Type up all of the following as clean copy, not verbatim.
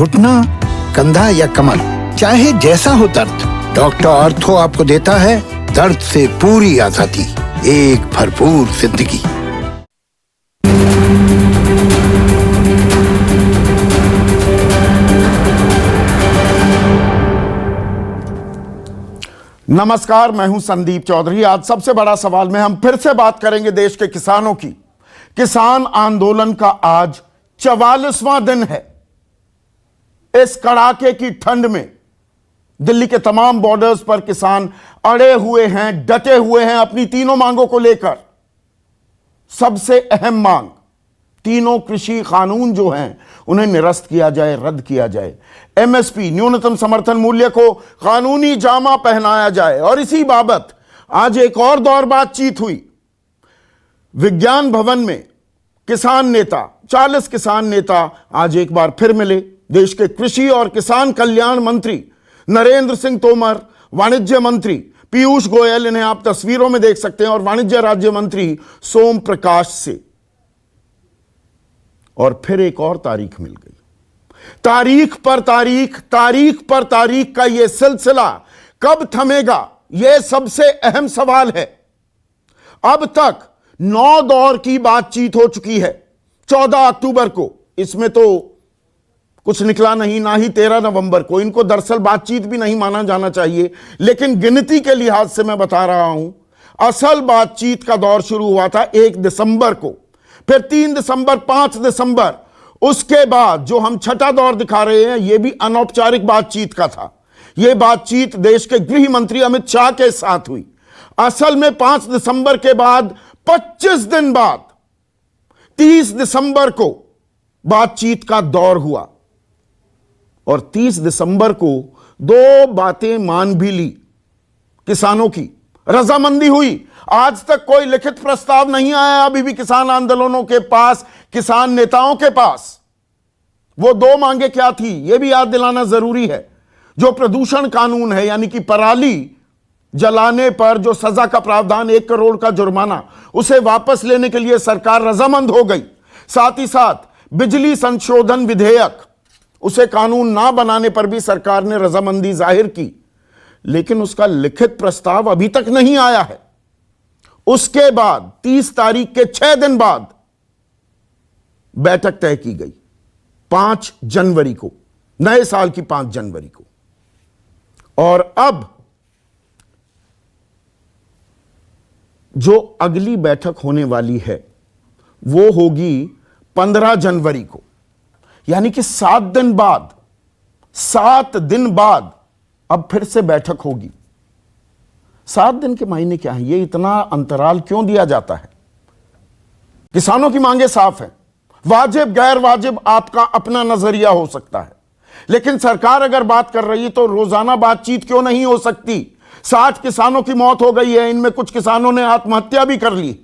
घुटना, कंधा या कमर, चाहे जैसा हो दर्द, डॉक्टर ऑर्थो आपको देता है दर्द से पूरी आजादी, एक भरपूर जिंदगी। नमस्कार, मैं हूं संदीप चौधरी। आज सबसे बड़ा सवाल में हम फिर से बात करेंगे देश के किसानों की। किसान आंदोलन का आज 44वां दिन है। इस कड़ाके की ठंड में दिल्ली के तमाम बॉर्डर्स पर किसान अड़े हुए हैं, डटे हुए हैं अपनी तीनों मांगों को लेकर। सबसे अहम मांग, तीनों कृषि कानून जो हैं उन्हें निरस्त किया जाए, रद्द किया जाए। एमएसपी, न्यूनतम समर्थन मूल्य को कानूनी जामा पहनाया जाए। और इसी बाबत आज एक और दौर बातचीत हुई। विज्ञान भवन में किसान नेता, 40 किसान नेता आज एक बार फिर मिले। देश के कृषि और किसान कल्याण मंत्री नरेंद्र सिंह तोमर, वाणिज्य मंत्री पीयूष गोयल, इन्हें आप तस्वीरों में देख सकते हैं, और वाणिज्य राज्य मंत्री सोम प्रकाश से। और फिर एक और तारीख मिल गई। तारीख पर तारीख, तारीख पर तारीख का यह सिलसिला कब थमेगा, यह सबसे अहम सवाल है। अब तक 9 दौर की बातचीत हो चुकी है। 14 अक्टूबर को इसमें तो कुछ निकला नहीं, ना ही 13 नवंबर को। इनको दरअसल बातचीत भी नहीं माना जाना चाहिए, लेकिन गिनती के लिहाज से मैं बता रहा हूं, असल बातचीत का दौर शुरू हुआ था 1 दिसंबर को, फिर 3 दिसंबर, 5 दिसंबर। उसके बाद जो हम छठा दौर दिखा रहे हैं, यह भी अनौपचारिक बातचीत का था। यह बातचीत देश के गृह मंत्री अमित शाह के साथ हुई। असल में 5 दिसंबर के बाद 25 दिन बाद 30 दिसंबर को बातचीत का दौर हुआ। और 30 दिसंबर को 2 बातें मान भी ली किसानों की, रजामंदी हुई। आज तक कोई लिखित प्रस्ताव नहीं आया अभी भी किसान आंदोलनों के पास, किसान नेताओं के पास। वो 2 मांगे क्या थी, यह भी याद दिलाना जरूरी है। जो प्रदूषण कानून है, यानी कि पराली जलाने पर जो सजा का प्रावधान 1 करोड़ का जुर्माना, उसे वापस लेने के लिए सरकार रजामंद हो गई। साथ ही साथ बिजली संशोधन विधेयक, उसे कानून ना बनाने पर भी सरकार ने रजामंदी जाहिर की, लेकिन उसका लिखित प्रस्ताव अभी तक नहीं आया है। उसके बाद 30 तारीख के 6 दिन बाद बैठक तय की गई 5 जनवरी को, नए साल की 5 जनवरी को। और अब जो अगली बैठक होने वाली है वो होगी 15 जनवरी को, यानी कि 7 दिन बाद, 7 दिन बाद अब फिर से बैठक होगी। 7 दिन के मायने क्या है, ये इतना अंतराल क्यों दिया जाता है? किसानों की मांगे साफ है। वाजिब गैर वाजिब आपका अपना नजरिया हो सकता है, लेकिन सरकार अगर बात कर रही है तो रोजाना बातचीत क्यों नहीं हो सकती? 60 किसानों की मौत हो गई है, इनमें कुछ किसानों ने आत्महत्या भी कर ली।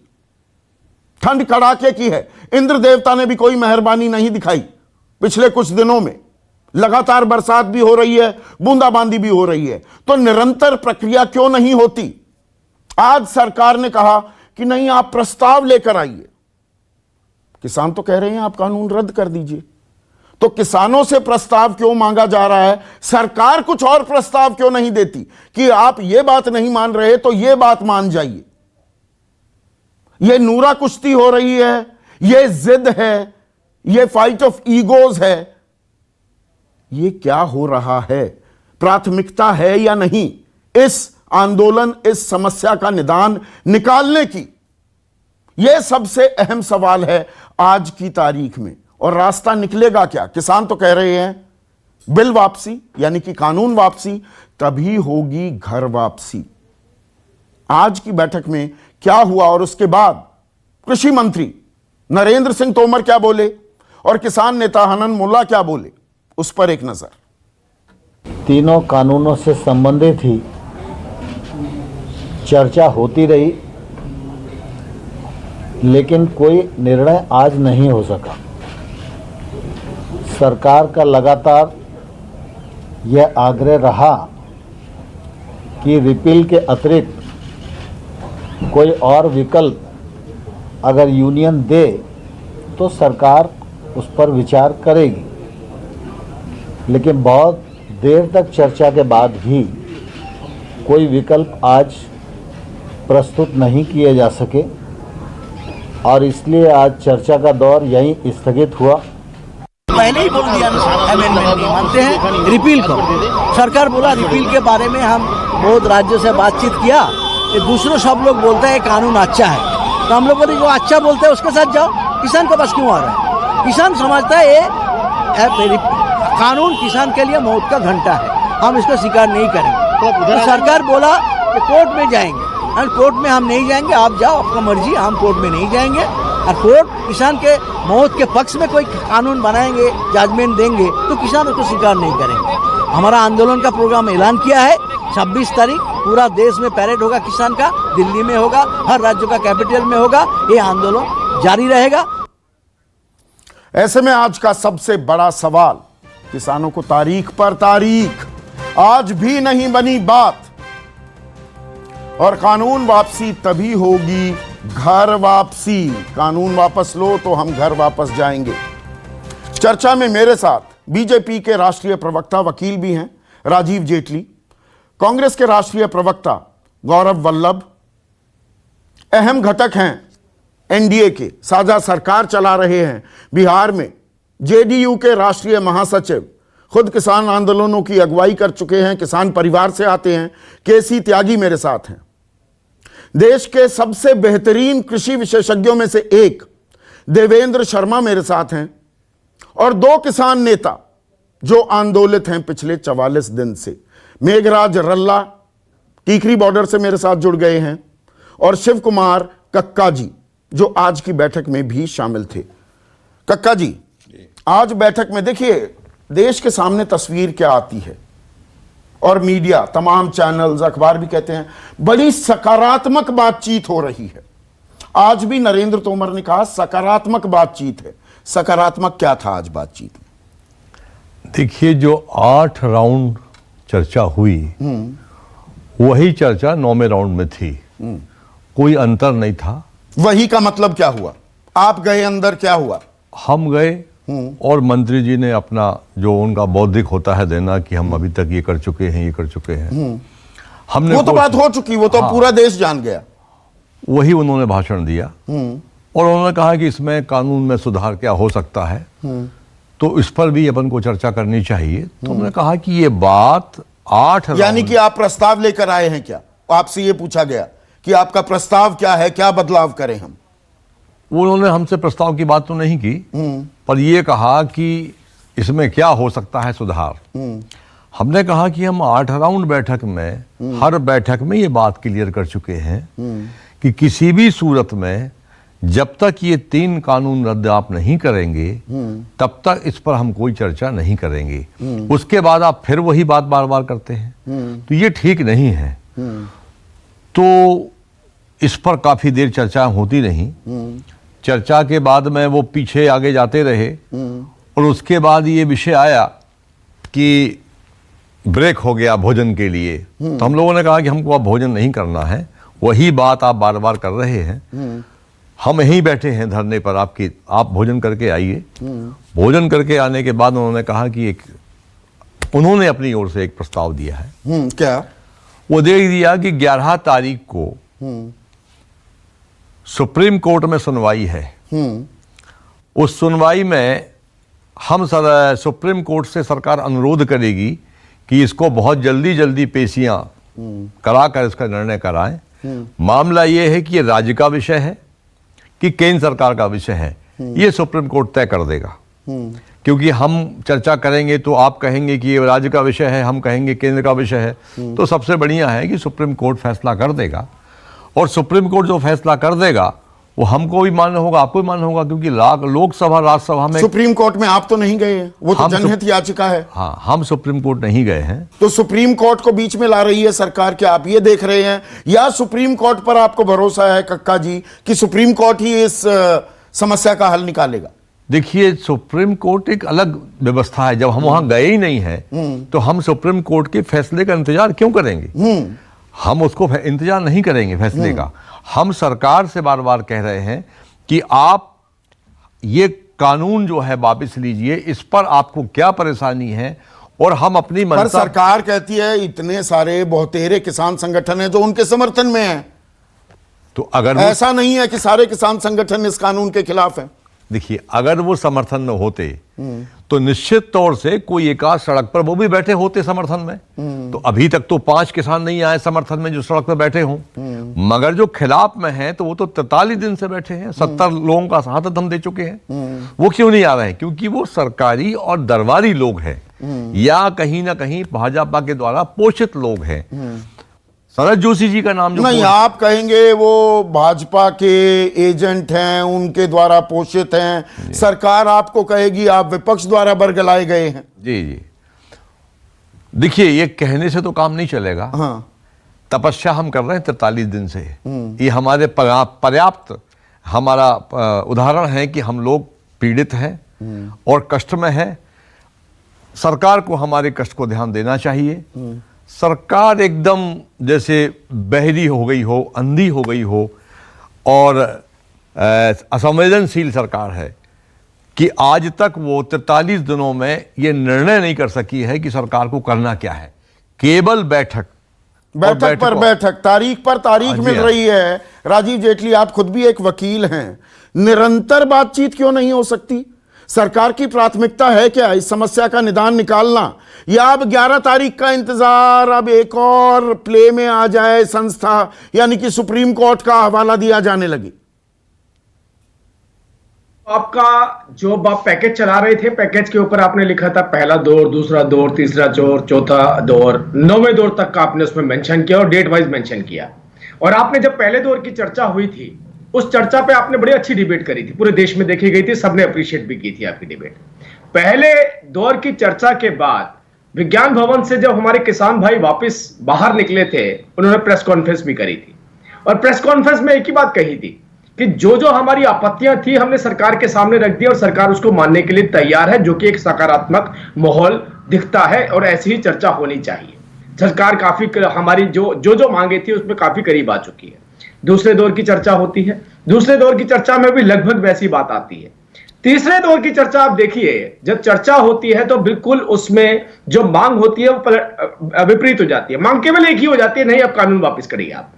ठंड कड़ाके की है, इंद्र देवता ने भी कोई मेहरबानी नहीं दिखाई। पिछले कुछ दिनों में लगातार बरसात भी हो रही है, बूंदाबांदी भी हो रही है, तो निरंतर प्रक्रिया क्यों नहीं होती? आज सरकार ने कहा कि नहीं, आप प्रस्ताव लेकर आइए। किसान तो कह रहे हैं आप कानून रद्द कर दीजिए। तो किसानों से प्रस्ताव क्यों मांगा जा रहा है? सरकार कुछ और प्रस्ताव क्यों नहीं देती कि आप ये बात नहीं मान रहे तो ये बात मान जाइए? ये नूरा कुश्ती हो रही है, ये जिद है, ये फाइट ऑफ ईगोज है। ये क्या हो रहा है? प्राथमिकता है या नहीं इस आंदोलन, इस समस्या का निदान निकालने की? यह सबसे अहम सवाल है आज की तारीख में। और रास्ता निकलेगा क्या? किसान तो कह रहे हैं बिल वापसी, यानी कि कानून वापसी, तभी होगी घर वापसी। आज की बैठक में क्या हुआ और उसके बाद कृषि मंत्री नरेंद्र सिंह तोमर क्या बोले और किसान नेता हनन मुल्ला क्या बोले, उस पर एक नजर। तीनों कानूनों से संबंधित ही चर्चा होती रही, लेकिन कोई निर्णय आज नहीं हो सका। सरकार का लगातार यह आग्रह रहा कि रिपील के अतिरिक्त कोई और विकल्प अगर यूनियन दे तो सरकार उस पर विचार करेगी। लेकिन बहुत देर तक चर्चा के बाद भी कोई विकल्प आज प्रस्तुत नहीं किए जा सके और इसलिए आज चर्चा का दौर यहीं स्थगित हुआ। पहले ही बोल दिया अमेंडमेंट नहीं मानते हैं, रिपील करो। सरकार बोला रिपील के बारे में हम बहुत राज्यों से बातचीत किया, ये दूसरे सब लोग बोलते हैं कानून अच्छा है, तो हम लोग बोले जो अच्छा बोलते हैं उसके साथ जाओ। किसान का बस क्यों आ रहा है? किसान समझता है ये कानून किसान के लिए मौत का घंटा है, हम इसको स्वीकार नहीं करेंगे। तो सरकार बोला कि कोर्ट में जाएंगे, और कोर्ट में हम नहीं जाएंगे, आप जाओ, आपका मर्जी, हम कोर्ट में नहीं जाएंगे। और कोर्ट किसान के मौत के पक्ष में कोई कानून बनाएंगे, जजमेंट देंगे, तो किसान उसको स्वीकार नहीं करेंगे। हमारा आंदोलन का प्रोग्राम ऐलान किया है, 26 तारीख पूरा देश में पैरेड होगा किसान का, दिल्ली में होगा, हर राज्य का कैपिटल में होगा, ये आंदोलन जारी रहेगा। ऐसे में आज का सबसे बड़ा सवाल, किसानों को तारीख पर तारीख आज भी नहीं बनी बात, और कानून वापसी तभी होगी घर वापसी। कानून वापस लो तो हम घर वापस जाएंगे। चर्चा में मेरे साथ बीजेपी के राष्ट्रीय प्रवक्ता वकील भी हैं राजीव जेटली, कांग्रेस के राष्ट्रीय प्रवक्ता गौरव वल्लभ, अहम घटक हैं एनडीए के, साझा सरकार चला रहे हैं बिहार में, जेडीयू के राष्ट्रीय महासचिव, खुद किसान आंदोलनों की अगुवाई कर चुके हैं, किसान परिवार से आते हैं, केसी त्यागी मेरे साथ हैं। देश के सबसे बेहतरीन कृषि विशेषज्ञों में से एक देवेंद्र शर्मा मेरे साथ हैं, और दो किसान नेता जो आंदोलित हैं पिछले 44 दिन से, मेघराज रल्ला टीकरी बॉर्डर से मेरे साथ जुड़ गए हैं, और शिव कुमार कक्का जी जो आज की बैठक में भी शामिल थे। कक्का जी, आज बैठक में देखिए देश के सामने तस्वीर क्या आती है, और मीडिया, तमाम चैनल्स, अखबार भी कहते हैं बड़ी सकारात्मक बातचीत हो रही है। आज भी नरेंद्र तोमर ने कहा सकारात्मक बातचीत है। सकारात्मक क्या था आज बातचीत में? देखिए, जो 8 राउंड चर्चा हुई वही चर्चा 9वें राउंड में थी, कोई अंतर नहीं था। वही का मतलब क्या हुआ? आप गए अंदर, क्या हुआ? हम गए और मंत्री जी ने अपना जो उनका बौद्धिक होता है देना कि हम अभी तक ये कर चुके हैं, ये कर चुके हैं, हमने वो तो बात हो चुकी, वो तो पूरा देश जान गया। वही उन्होंने भाषण दिया और उन्होंने कहा कि इसमें कानून में सुधार क्या हो सकता है, तो इस पर भी अपन को चर्चा करनी चाहिए। तो हमने कहा कि ये बात 8 यानी कि आप प्रस्ताव लेकर आए हैं क्या? आपसे ये पूछा गया कि आपका प्रस्ताव क्या है, क्या बदलाव करें हम? उन्होंने हमसे प्रस्ताव की बात तो नहीं की, पर यह कहा कि इसमें क्या हो सकता है सुधार। हमने कहा कि हम 8 राउंड बैठक में हर बैठक में ये बात क्लियर कर चुके हैं कि किसी भी सूरत में जब तक ये 3 कानून रद्द आप नहीं करेंगे तब तक इस पर हम कोई चर्चा नहीं करेंगे। उसके बाद आप फिर वही बात बार बार करते हैं, तो ये ठीक नहीं है। तो इस पर काफी देर चर्चा होती रही। चर्चा के बाद में वो पीछे आगे जाते रहे और उसके बाद ये विषय आया कि ब्रेक हो गया भोजन के लिए। तो हम लोगों ने कहा कि हमको अब भोजन नहीं करना है, वही बात आप बार बार कर रहे हैं, हम यहीं बैठे हैं धरने पर, आप भोजन करके आइए। भोजन करके आने के बाद उन्होंने कहा कि उन्होंने अपनी ओर से एक प्रस्ताव दिया है। क्या? वो दे दिया कि 11 तारीख को सुप्रीम कोर्ट में सुनवाई है। उस सुनवाई में हम सुप्रीम कोर्ट से सरकार अनुरोध करेगी कि इसको बहुत जल्दी पेशियां कराकर इसका निर्णय कराएं। मामला यह है कि ये राज्य का विषय है कि केंद्र सरकार का विषय है, ये सुप्रीम कोर्ट तय कर देगा। क्योंकि हम चर्चा करेंगे तो आप कहेंगे कि ये राज्य का विषय है, हम कहेंगे केंद्र का विषय है। तो सबसे बढ़िया है कि सुप्रीम कोर्ट फैसला कर देगा, और सुप्रीम कोर्ट जो फैसला कर देगा वो हमको भी मान्य होगा, आपको भी मान्य होगा, क्योंकि लोकसभा राज्यसभा में। सुप्रीम कोर्ट में आप तो नहीं गए हैं, वो तो जनहित याचिका है। हाँ, हम सुप्रीम कोर्ट नहीं गए हैं। तो सुप्रीम कोर्ट को बीच में ला रही है सरकार, क्या आप ये देख रहे हैं, या सुप्रीम कोर्ट पर आपको भरोसा है कक्का जी कि सुप्रीम कोर्ट ही इस समस्या का हल निकालेगा? देखिए, सुप्रीम कोर्ट एक अलग व्यवस्था है। जब हम वहां गए ही नहीं हैं तो हम सुप्रीम कोर्ट के फैसले का इंतजार क्यों करेंगे? हम उसको इंतजार नहीं करेंगे फैसले का। हम सरकार से बार बार कह रहे हैं कि आप ये कानून जो है वापस लीजिए, इस पर आपको क्या परेशानी है और हम अपनी पर मनसा। सरकार कहती है इतने सारे बहुतेरे किसान संगठन हैं जो उनके समर्थन में हैं। तो अगर ऐसा नहीं है कि सारे किसान संगठन इस कानून के खिलाफ हैं। देखिए, अगर वो समर्थन में होते तो निश्चित तौर से कोई एक आध सड़क पर वो भी बैठे होते समर्थन में। तो अभी तक तो 5 किसान नहीं आए समर्थन में जो सड़क पर बैठे हों, मगर जो खिलाफ में हैं तो वो तो 43 दिन से बैठे हैं। 70 लोगों का शहादत हम दे चुके हैं। वो क्यों नहीं आ रहे हैं? क्योंकि वो सरकारी और दरबारी लोग हैं, या कहीं ना कहीं भाजपा के द्वारा पोषित लोग हैं। शरद जोशी जी का नाम जो नहीं, आप कहेंगे वो भाजपा के एजेंट हैं, उनके द्वारा पोषित हैं। सरकार आपको कहेगी आप विपक्ष द्वारा बरगलाए गए हैं। जी जी, देखिए, ये कहने से तो काम नहीं चलेगा। हाँ, तपस्या हम कर रहे हैं 43 दिन से। ये हमारे पर्याप्त हमारा उदाहरण है कि हम लोग पीड़ित हैं और कष्ट में हैं। सरकार को हमारे कष्ट को ध्यान देना चाहिए। सरकार एकदम जैसे बहरी हो गई हो, अंधी हो गई हो और असंवेदनशील सरकार है कि आज तक वो 43 दिनों में ये निर्णय नहीं कर सकी है कि सरकार को करना क्या है। केवल बैठक पर बैठक, तारीख पर तारीख मिल रही है। राजीव जेटली, आप खुद भी एक वकील हैं, निरंतर बातचीत क्यों नहीं हो सकती? सरकार की प्राथमिकता है क्या इस समस्या का निदान निकालना, या अब 11 तारीख का इंतजार, अब एक और प्ले में आ जाए संस्था, यानी कि सुप्रीम कोर्ट का हवाला दिया जाने लगे? आपका जो आप पैकेज चला रहे थे, पैकेज के ऊपर आपने लिखा था पहला दौर, दूसरा दौर, तीसरा दौर, चौथा दौर, 9वें दौर तक का आपने उसमें मेंशन किया और डेट वाइज मेंशन किया। और आपने जब पहले दौर की चर्चा हुई थी, उस चर्चा पे आपने बड़ी अच्छी डिबेट करी थी, पूरे देश में देखी गई थी, सबने अप्रिशिएट भी की थी आपकी डिबेट। पहले दौर की चर्चा के बाद विज्ञान भवन से जब हमारे किसान भाई वापस बाहर निकले थे, उन्होंने प्रेस कॉन्फ्रेंस भी करी थी और प्रेस कॉन्फ्रेंस में एक ही बात कही थी कि जो जो हमारी आपत्तियां थी हमने सरकार के सामने रख दी और सरकार उसको मानने के लिए तैयार है, जो कि एक सकारात्मक माहौल दिखता है और ऐसी ही चर्चा होनी चाहिए। सरकार काफी हमारी जो मांगे थी उसमें काफी करीब आ चुकी है। दूसरे दौर की चर्चा होती है, दूसरे दौर की चर्चा में भी लगभग वैसी बात आती है। तीसरे दौर की चर्चा आप देखिए, जब चर्चा होती है तो बिल्कुल उसमें जो मांग होती है वो विपरीत हो जाती है। मांग केवल एक ही हो जाती है, नहीं अब कानून वापस करिए आप।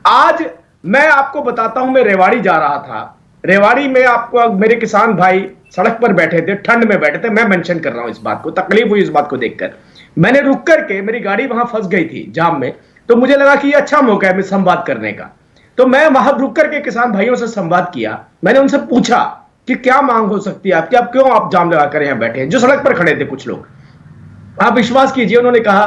आज मैं आपको बताता हूं, मैं रेवाड़ी जा रहा था, रेवाड़ी में आपको मेरे किसान भाई सड़क पर बैठे थे, ठंड में बैठे थे। मैं मेंशन कर रहा हूं इस बात को, तकलीफ हुई इस बात को देखकर। मैंने रुक करके, मेरी गाड़ी वहां फंस गई थी जाम में, तो मुझे लगा कि ये अच्छा मौका है संवाद करने का, तो मैं वहां रुक करके किसान भाइयों से संवाद किया। मैंने उनसे पूछा कि क्या मांग हो सकती है आपकी, आप क्यों आप जाम लगा कर यहां बैठे हैं, जो सड़क पर खड़े थे कुछ लोग। आप विश्वास कीजिए, उन्होंने कहा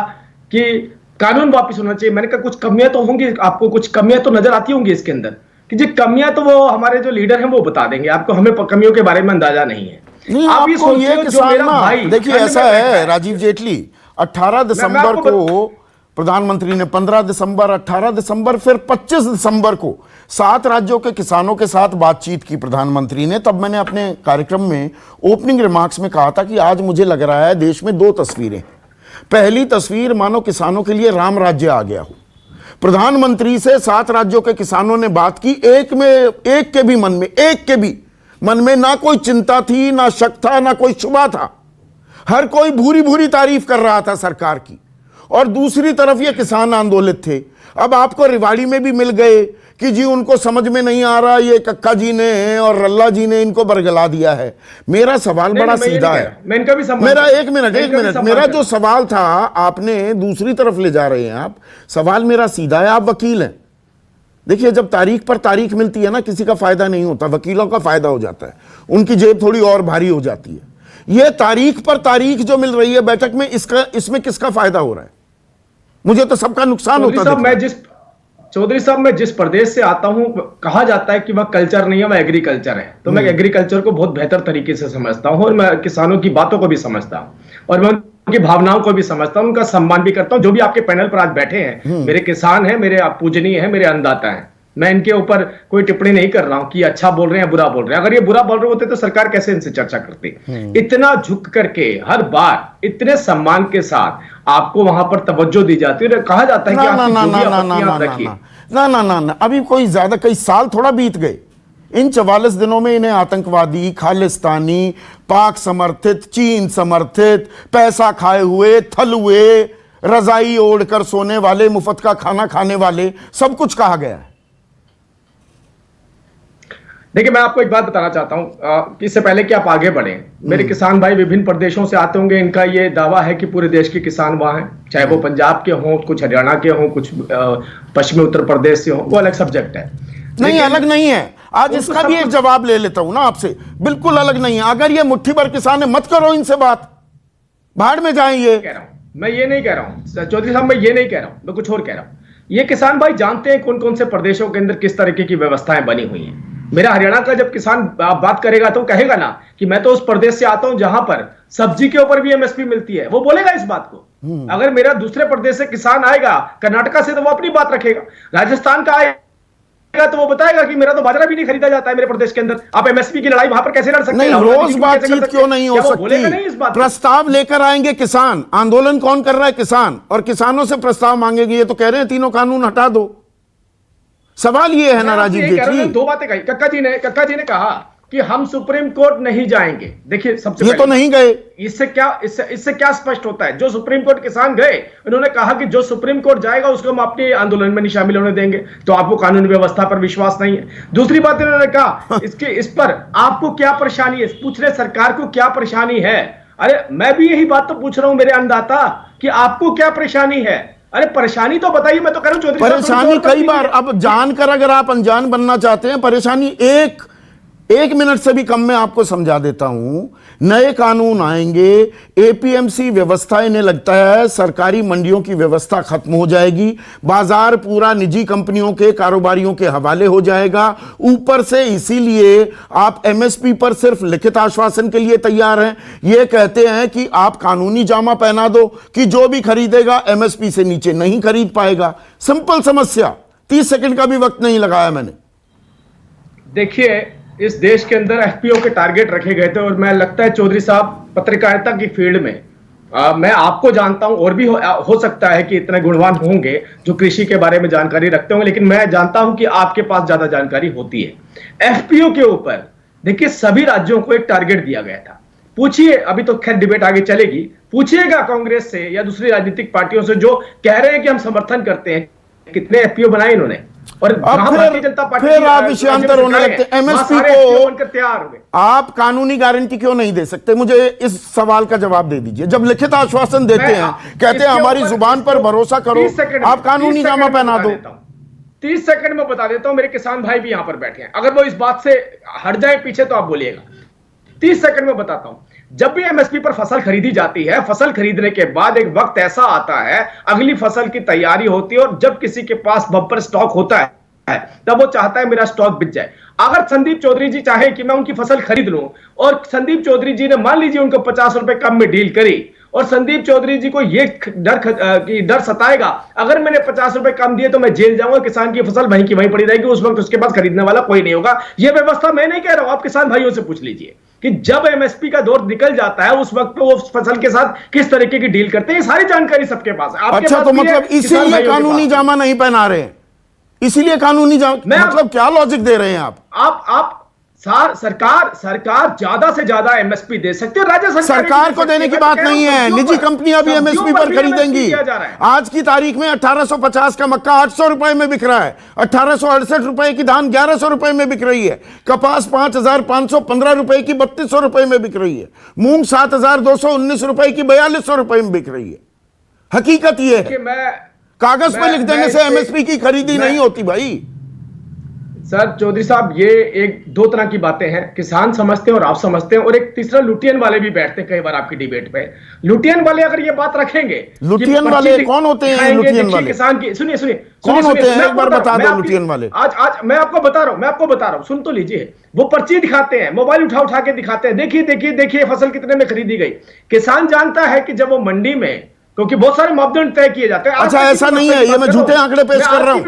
कि कानून वापस होना चाहिए। मैंने कहा कुछ कमियां तो होंगी, आपको कुछ कमियां तो नजर आती होंगी इसके अंदर, कि जो कमियां तो वो हमारे जो लीडर हैं वो बता देंगे आपको, हमें कमियों के बारे में अंदाजा नहीं है। नहीं, आप ये आपको ये किसान भाई, देखिए ऐसा है राजीव जेटली, 18 दिसंबर को प्रधानमंत्री ने 15 दिसंबर, 18 दिसंबर, फिर 25 दिसंबर को 7 राज्यों के किसानों के साथ बातचीत की प्रधानमंत्री ने। तब मैंने अपने कार्यक्रम में ओपनिंग रिमार्क्स में कहा था कि आज मुझे लग रहा है देश में 2 तस्वीरें। पहली तस्वीर मानो किसानों के लिए राम राज्य आ गया हो। प्रधानमंत्री से 7 राज्यों के किसानों ने बात की, एक के भी मन में ना कोई चिंता थी, ना शक था, ना कोई शुबा था। हर कोई भूरी भूरी तारीफ कर रहा था सरकार की। और दूसरी तरफ ये किसान आंदोलित थे। अब आपको रेवाड़ी में भी मिल गए कि जी उनको समझ में नहीं आ रहा, ये कक्का जी ने और रल्ला जी ने इनको बरगला दिया है। मेरा सवाल बड़ा सीधा है। मेरा एक मिनट, मेरा जो सवाल था आपने दूसरी तरफ ले जा रहे हैं आप। सवाल मेरा सीधा है, आप वकील हैं। देखिए, जब तारीख पर तारीख मिलती है ना, किसी का फायदा नहीं होता, वकीलों का फायदा हो जाता है, उनकी जेब थोड़ी और भारी हो जाती है। ये तारीख पर तारीख जो मिल रही है बैठक में, इसमें किसका फायदा हो रहा है? मुझे तो सबका नुकसान होता है। चौधरी साहब, मैं जिस प्रदेश से आता हूं, कहा जाता है कि वह कल्चर नहीं है, वह एग्रीकल्चर है। तो मैं एग्रीकल्चर को बहुत बेहतर तरीके से समझता हूं और मैं किसानों की बातों को भी समझता हूं और मैं उनकी भावनाओं को भी समझता हूं, उनका सम्मान भी करता हूं। जो भी आपके पैनल पर आज बैठे हैं, मेरे किसान हैं, मेरे पूजनीय हैं, मेरे अन्नदाता हैं। मैं इनके ऊपर कोई टिप्पणी नहीं कर रहा हूं कि अच्छा बोल रहे हैं, बुरा बोल रहे हैं। अगर ये बुरा बोल रहे होते तो सरकार कैसे इनसे चर्चा करती? इतना झुक करके हर बार इतने सम्मान के साथ आपको वहां पर तवज्जो दी जाती है। कहा जाता है कि ना, अभी कोई ज्यादा, कई साल थोड़ा बीत गए। इन 44 दिनों में इन्हें आतंकवादी, खालिस्तानी, पाक समर्थित, चीन समर्थित, पैसा खाए हुए, थल हुए, रजाई ओढ़कर सोने वाले, मुफ्त का खाना खाने वाले, सब कुछ कहा गया है। देखिए, मैं आपको एक बात बताना चाहता हूं कि इससे पहले कि आप आगे बढ़ें, मेरे किसान भाई विभिन्न प्रदेशों से आते होंगे। इनका ये दावा है कि पूरे देश के किसान वहां हैं, चाहे वो पंजाब के हों, कुछ हरियाणा के हों, कुछ पश्चिमी उत्तर प्रदेश से हों, वो अलग सब्जेक्ट है। नहीं, अलग नहीं है। आज इसका भी एक जवाब ले लेता हूं ना आपसे, बिल्कुल अलग नहीं है। अगर ये मुट्ठी भर किसान है, मत करो इनसे बात, भाड़ में जाएं। ये कह रहा हूं, मैं ये नहीं कह रहा हूं चौधरी साहब, मैं ये नहीं कह रहा हूं, मैं कुछ और कह रहा हूं। ये किसान भाई जानते हैं कौन कौन से प्रदेशों के अंदर किस तरीके की व्यवस्थाएं बनी हुई हैं। मेरा हरियाणा का जब किसान बात करेगा तो कहेगा ना कि मैं तो उस प्रदेश से आता हूं जहां पर सब्जी के ऊपर भी एमएसपी मिलती है, वो बोलेगा इस बात को। अगर मेरा दूसरे प्रदेश से किसान आएगा, कर्नाटका से, तो वो अपनी बात रखेगा। राजस्थान का आएगा तो वो बताएगा कि मेरा तो बाजरा भी नहीं खरीदा जाता है मेरे प्रदेश के अंदर, आप एमएसपी की लड़ाई वहां पर कैसे लड़ सकते हैं? नहीं, रोज बातचीत क्यों नहीं हो सकती? प्रस्ताव लेकर आएंगे किसान, आंदोलन कौन कर रहा है? किसान, और किसानों से प्रस्ताव मांगेंगे। ये तो कह रहे हैं तीनों कानून हटा दो। सवाल ये है ना राजीव जेटली, दो बातें कही कक्का जी ने कहा कि हम सुप्रीम कोर्ट नहीं जाएंगे। देखिए, सबसे ये तो नहीं गए। इससे क्या स्पष्ट होता है? जो सुप्रीम कोर्ट किसान गए, उन्होंने कहा कि जो सुप्रीम कोर्ट जाएगा उसको हम अपने आंदोलन में नहीं शामिल होने देंगे। तो आपको कानूनी व्यवस्था पर विश्वास नहीं है। दूसरी बात इन्होंने कहा इस पर आपको क्या परेशानी है, पूछ रहे सरकार को क्या परेशानी है। अरे मैं भी यही बात तो पूछ रहा हूं मेरे अन्नदाता कि आपको क्या परेशानी है। अरे परेशानी तो बताइए। मैं तो कह रहा हूं चौधरी साहब, परेशानी कई बार, अब जानकर अगर आप अनजान बनना चाहते हैं, परेशानी एक मिनट से भी कम में आपको समझा देता हूं। नए कानून आएंगे, एपीएमसी व्यवस्था, इन्हें लगता है सरकारी मंडियों की व्यवस्था खत्म हो जाएगी, बाजार पूरा निजी कंपनियों के, कारोबारियों के हवाले हो जाएगा। ऊपर से इसीलिए आप एमएसपी पर सिर्फ लिखित आश्वासन के लिए तैयार हैं। ये कहते हैं कि आप कानूनी जामा पहना दो कि जो भी खरीदेगा एमएसपी से नीचे नहीं खरीद पाएगा। सिंपल समस्या, 30 सेकंड का भी वक्त नहीं लगाया मैंने। देखिए, इस देश के अंदर एफपीओ के टारगेट रखे गए थे, और मैं लगता है चौधरी साहब पत्रकारिता की फील्ड में मैं आपको जानता हूं, और भी हो सकता है कि इतने गुणवान होंगे जो कृषि के बारे में जानकारी रखते होंगे, लेकिन मैं जानता हूं कि आपके पास ज्यादा जानकारी होती है एफपीओ के ऊपर। देखिए, सभी राज्यों को एक टारगेट दिया गया था। पूछिए, अभी तो खैर डिबेट आगे चलेगी, पूछिएगा कांग्रेस से या दूसरी राजनीतिक पार्टियों से जो कह रहे हैं कि हम समर्थन करते हैं, कितने एफपीओ बनाए इन्होंने। और भारतीय जनता पार्टी, फिर आप विषयांतर होने लगते। एमएसपी को बनकर तैयार हो गए। आप कानूनी गारंटी क्यों नहीं दे सकते? मुझे इस सवाल का जवाब दे दीजिए। जब लिखित आश्वासन देते हैं, कहते हैं हमारी जुबान पर भरोसा करो, आप कानूनी जामा पहना दो। 30 सेकंड में बता देता हूं, मेरे किसान भाई भी यहां पर बैठे हैं, अगर वो इस बात से हट जाए पीछे तो आप बोलिएगा। 30 सेकंड में बताता हूं। जब भी एमएसपी पर फसल खरीदी जाती है, फसल खरीदने के बाद एक वक्त ऐसा आता है, अगली फसल की तैयारी होती है, और जब किसी के पास बम्पर स्टॉक होता है तब वो चाहता है मेरा स्टॉक बिक जाए। अगर संदीप चौधरी जी चाहे कि मैं उनकी फसल खरीद लूं, और संदीप चौधरी जी ने मान लीजिए उनको 50 रुपए कम में डील करी, और संदीप चौधरी जी को ये डर सताएगा अगर मैंने 50 रुपए कम दिए तो मैं जेल जाऊंगा, किसान की फसल वहीं की वहीं पड़ी रहेगी, उस वक्त उसके पास खरीदने वाला कोई नहीं होगा। यह व्यवस्था मैं नहीं कह रहा हूं, आप किसान भाइयों से पूछ लीजिए कि जब एमएसपी का दौर निकल जाता है उस वक्त वो उस फसल के साथ किस तरीके की डील करते हैं। सारी जानकारी सबके पास है। अच्छा, तो मतलब इसीलिए कानूनी जामा नहीं पहना रहे हैं, इसीलिए कानूनी मतलब क्या लॉजिक दे रहे हैं आप? सरकार ज्यादा से ज्यादा एमएसपी दे सकती है। राज्य सरकार को देने की बात नहीं है, निजी कंपनियां भी एमएसपी पर खरीदेंगी। आज की तारीख में 1850 का मक्का 800 रुपए में बिक रहा है, 1868 रुपए की धान 1100 रुपए में बिक रही है, कपास 5515 रुपए की 3200 रुपए में बिक रही है, मूंग 7219 रुपए की 4200 रुपए में बिक रही है। हकीकत यह है, कागज पे लिख देने से एमएसपी की खरीदी नहीं होती भाई। सर चौधरी साहब, ये एक दो तरह की बातें हैं, किसान समझते हैं और आप समझते हैं, और एक तीसरा लुटियन वाले भी बैठते हैं कई बार आपकी डिबेट पे। लुटियन वाले अगर ये बात रखेंगे, लुटियन वाले कौन होते हैं? लुटियन वाले किसान की सुनिए कौन होते हैं, एक बार बता दो लुटियन वाले। आज मैं आपको बता रहा हूं, सुन तो लीजिए। वो पर्ची दिखाते हैं, मोबाइल उठा के दिखाते हैं, देखिए फसल कितने में खरीदी गई। किसान जानता है कि जब वो मंडी में, क्योंकि बहुत सारे मापदंड तय किए जाते हैं। अच्छा, ऐसा नहीं है, ये मैं झूठे आंकड़े पेश कर रहा हूं,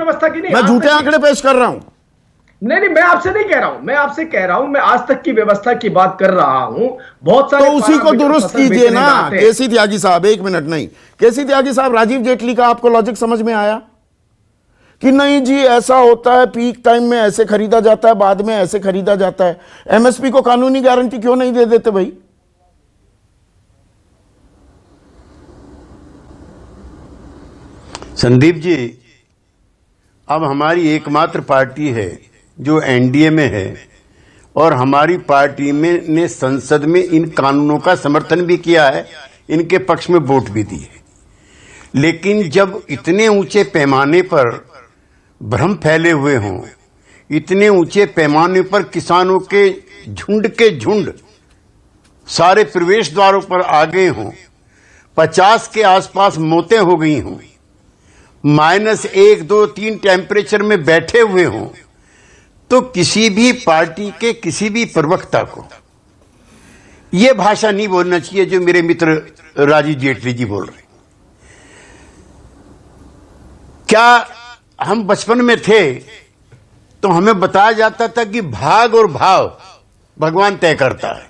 मैं झूठे आंकड़े पेश कर रहा हूं। नहीं, मैं आपसे नहीं कह रहा हूं, मैं आपसे कह रहा हूं, मैं आज तक की व्यवस्था की बात कर रहा हूं। बहुत सारे, तो उसी को दुरुस्त कीजिए ना केसी त्यागी साहब। एक मिनट नहीं, केसी त्यागी साहब, राजीव जेटली का आपको लॉजिक समझ में आया? कि नहीं जी ऐसा होता है, पीक टाइम में ऐसे खरीदा जाता है, बाद में ऐसे खरीदा जाता है। एमएसपी को कानूनी गारंटी क्यों नहीं दे देते भाई? संदीप जी, अब हमारी एकमात्र पार्टी है जो एनडीए में है और हमारी पार्टी में ने संसद में इन कानूनों का समर्थन भी किया है, इनके पक्ष में वोट भी दिए। लेकिन जब इतने ऊंचे पैमाने पर भ्रम फैले हुए हों, इतने ऊंचे पैमाने पर किसानों के झुंड सारे प्रवेश द्वारों पर आ गए हों, 50 के आसपास मौतें हो गई हों, -1, 2, 3 टेम्परेचर में बैठे हुए हों, तो किसी भी पार्टी के किसी भी प्रवक्ता को यह भाषा नहीं बोलना चाहिए जो मेरे मित्र राजीव जेटली जी बोल रहे हैं। क्या हम बचपन में थे तो हमें बताया जाता था कि भाग और भाव भगवान तय करता है,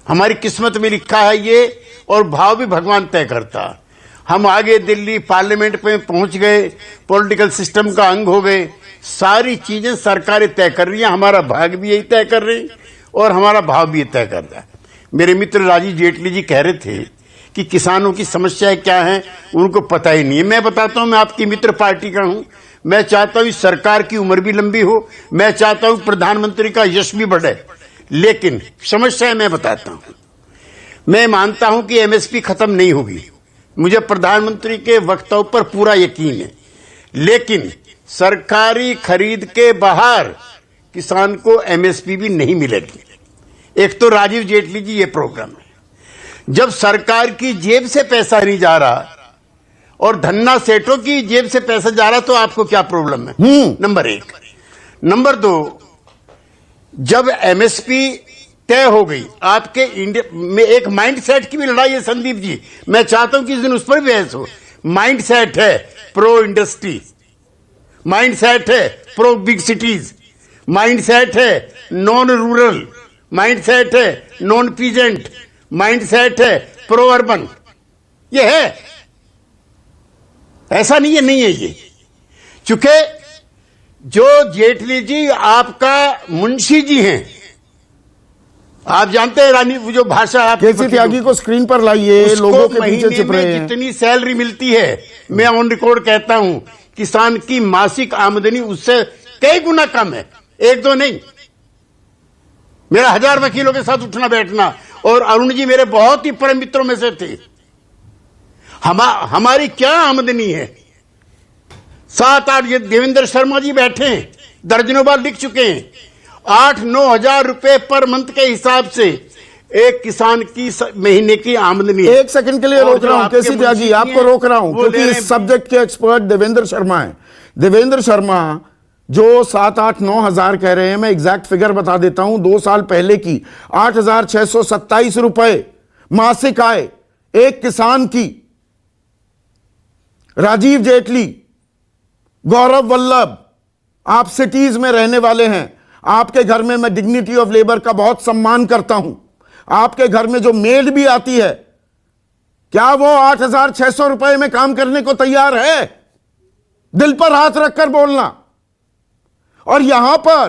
हमारी किस्मत में लिखा है ये, और भाव भी भगवान तय करता है। हम आगे दिल्ली पार्लियामेंट में पहुंच गए, पॉलिटिकल सिस्टम का अंग हो गए, सारी चीजें सरकारें तय कर रही हैं, हमारा भाग भी यही तय कर रही और हमारा भाव भी तय कर रहा है। मेरे मित्र राजीव जेटली जी कह रहे थे कि किसानों की समस्याएं क्या हैं उनको पता ही नहीं है। मैं बताता हूं, मैं आपकी मित्र पार्टी का हूं, मैं चाहता हूं इस सरकार की उम्र भी लंबी हो, मैं चाहता हूं प्रधानमंत्री का यश भी बढ़े, लेकिन समस्याएं मैं बताता हूं। मैं मानता हूं कि एमएसपी खत्म नहीं होगी, मुझे प्रधानमंत्री के वक्तव्य पर पूरा यकीन है, लेकिन सरकारी खरीद के बाहर किसान को एमएसपी भी नहीं मिलेगी। एक तो राजीव जेटली जी ये प्रोग्राम है, जब सरकार की जेब से पैसा नहीं जा रहा और धन्ना सेठों की जेब से पैसा जा रहा, तो आपको क्या प्रॉब्लम है? नंबर 1। नंबर 2, जब एमएसपी तय हो गई, आपके इंडिया में एक माइंडसेट की भी लड़ाई है संदीप जी, मैं चाहता हूं कि इस दिन उस पर भी बहस हो। माइंडसेट है प्रो इंडस्ट्री, माइंडसेट है प्रो बिग सिटीज, माइंडसेट है नॉन रूरल, माइंडसेट है नॉन पीजेंट, माइंडसेट है प्रो अर्बन। ये है, ऐसा नहीं है, नहीं है ये। चूंकि जो जेटली जी आपका मुंशी जी हैं, आप जानते हैं रानी, वो जो भाषा आप केसी त्यागी को स्क्रीन पर लाइए, लोगों के पीछे छिप रहे हैं। जितनी सैलरी मिलती है, मैं ऑन रिकॉर्ड कहता हूं, किसान की मासिक आमदनी उससे कई गुना कम है, 1-2 नहीं। मेरा 1000 वकीलों के साथ उठना बैठना, और अरुण जी मेरे बहुत ही परम मित्रों में से थे। हमारी क्या आमदनी है? 7-8, ये देवेंद्र शर्मा जी बैठे हैं, दर्जनों बार लिख चुके हैं, 8-9 हजार रुपए पर मंथ के हिसाब से एक किसान की महीने की आमदनी है। एक सेकंड के लिए रोक रहा हूं केसी त्यागी, आपको रोक रहा हूं क्योंकि इस सब्जेक्ट के एक्सपर्ट देवेंद्र शर्मा हैं। देवेंद्र शर्मा जो 7-8-9 हजार कह रहे हैं, मैं एग्जैक्ट फिगर बता देता हूं, 2 साल पहले की 8,627 रुपए मासिक आय एक किसान की। राजीव जेटली, गौरव वल्लभ, आप सिटीज में रहने वाले हैं, आपके घर में मैं डिग्निटी ऑफ लेबर का बहुत सम्मान करता हूं। आपके घर में जो मेड भी आती है, क्या वो 8,600 रुपए में काम करने को तैयार है? दिल पर हाथ रखकर बोलना। और यहां पर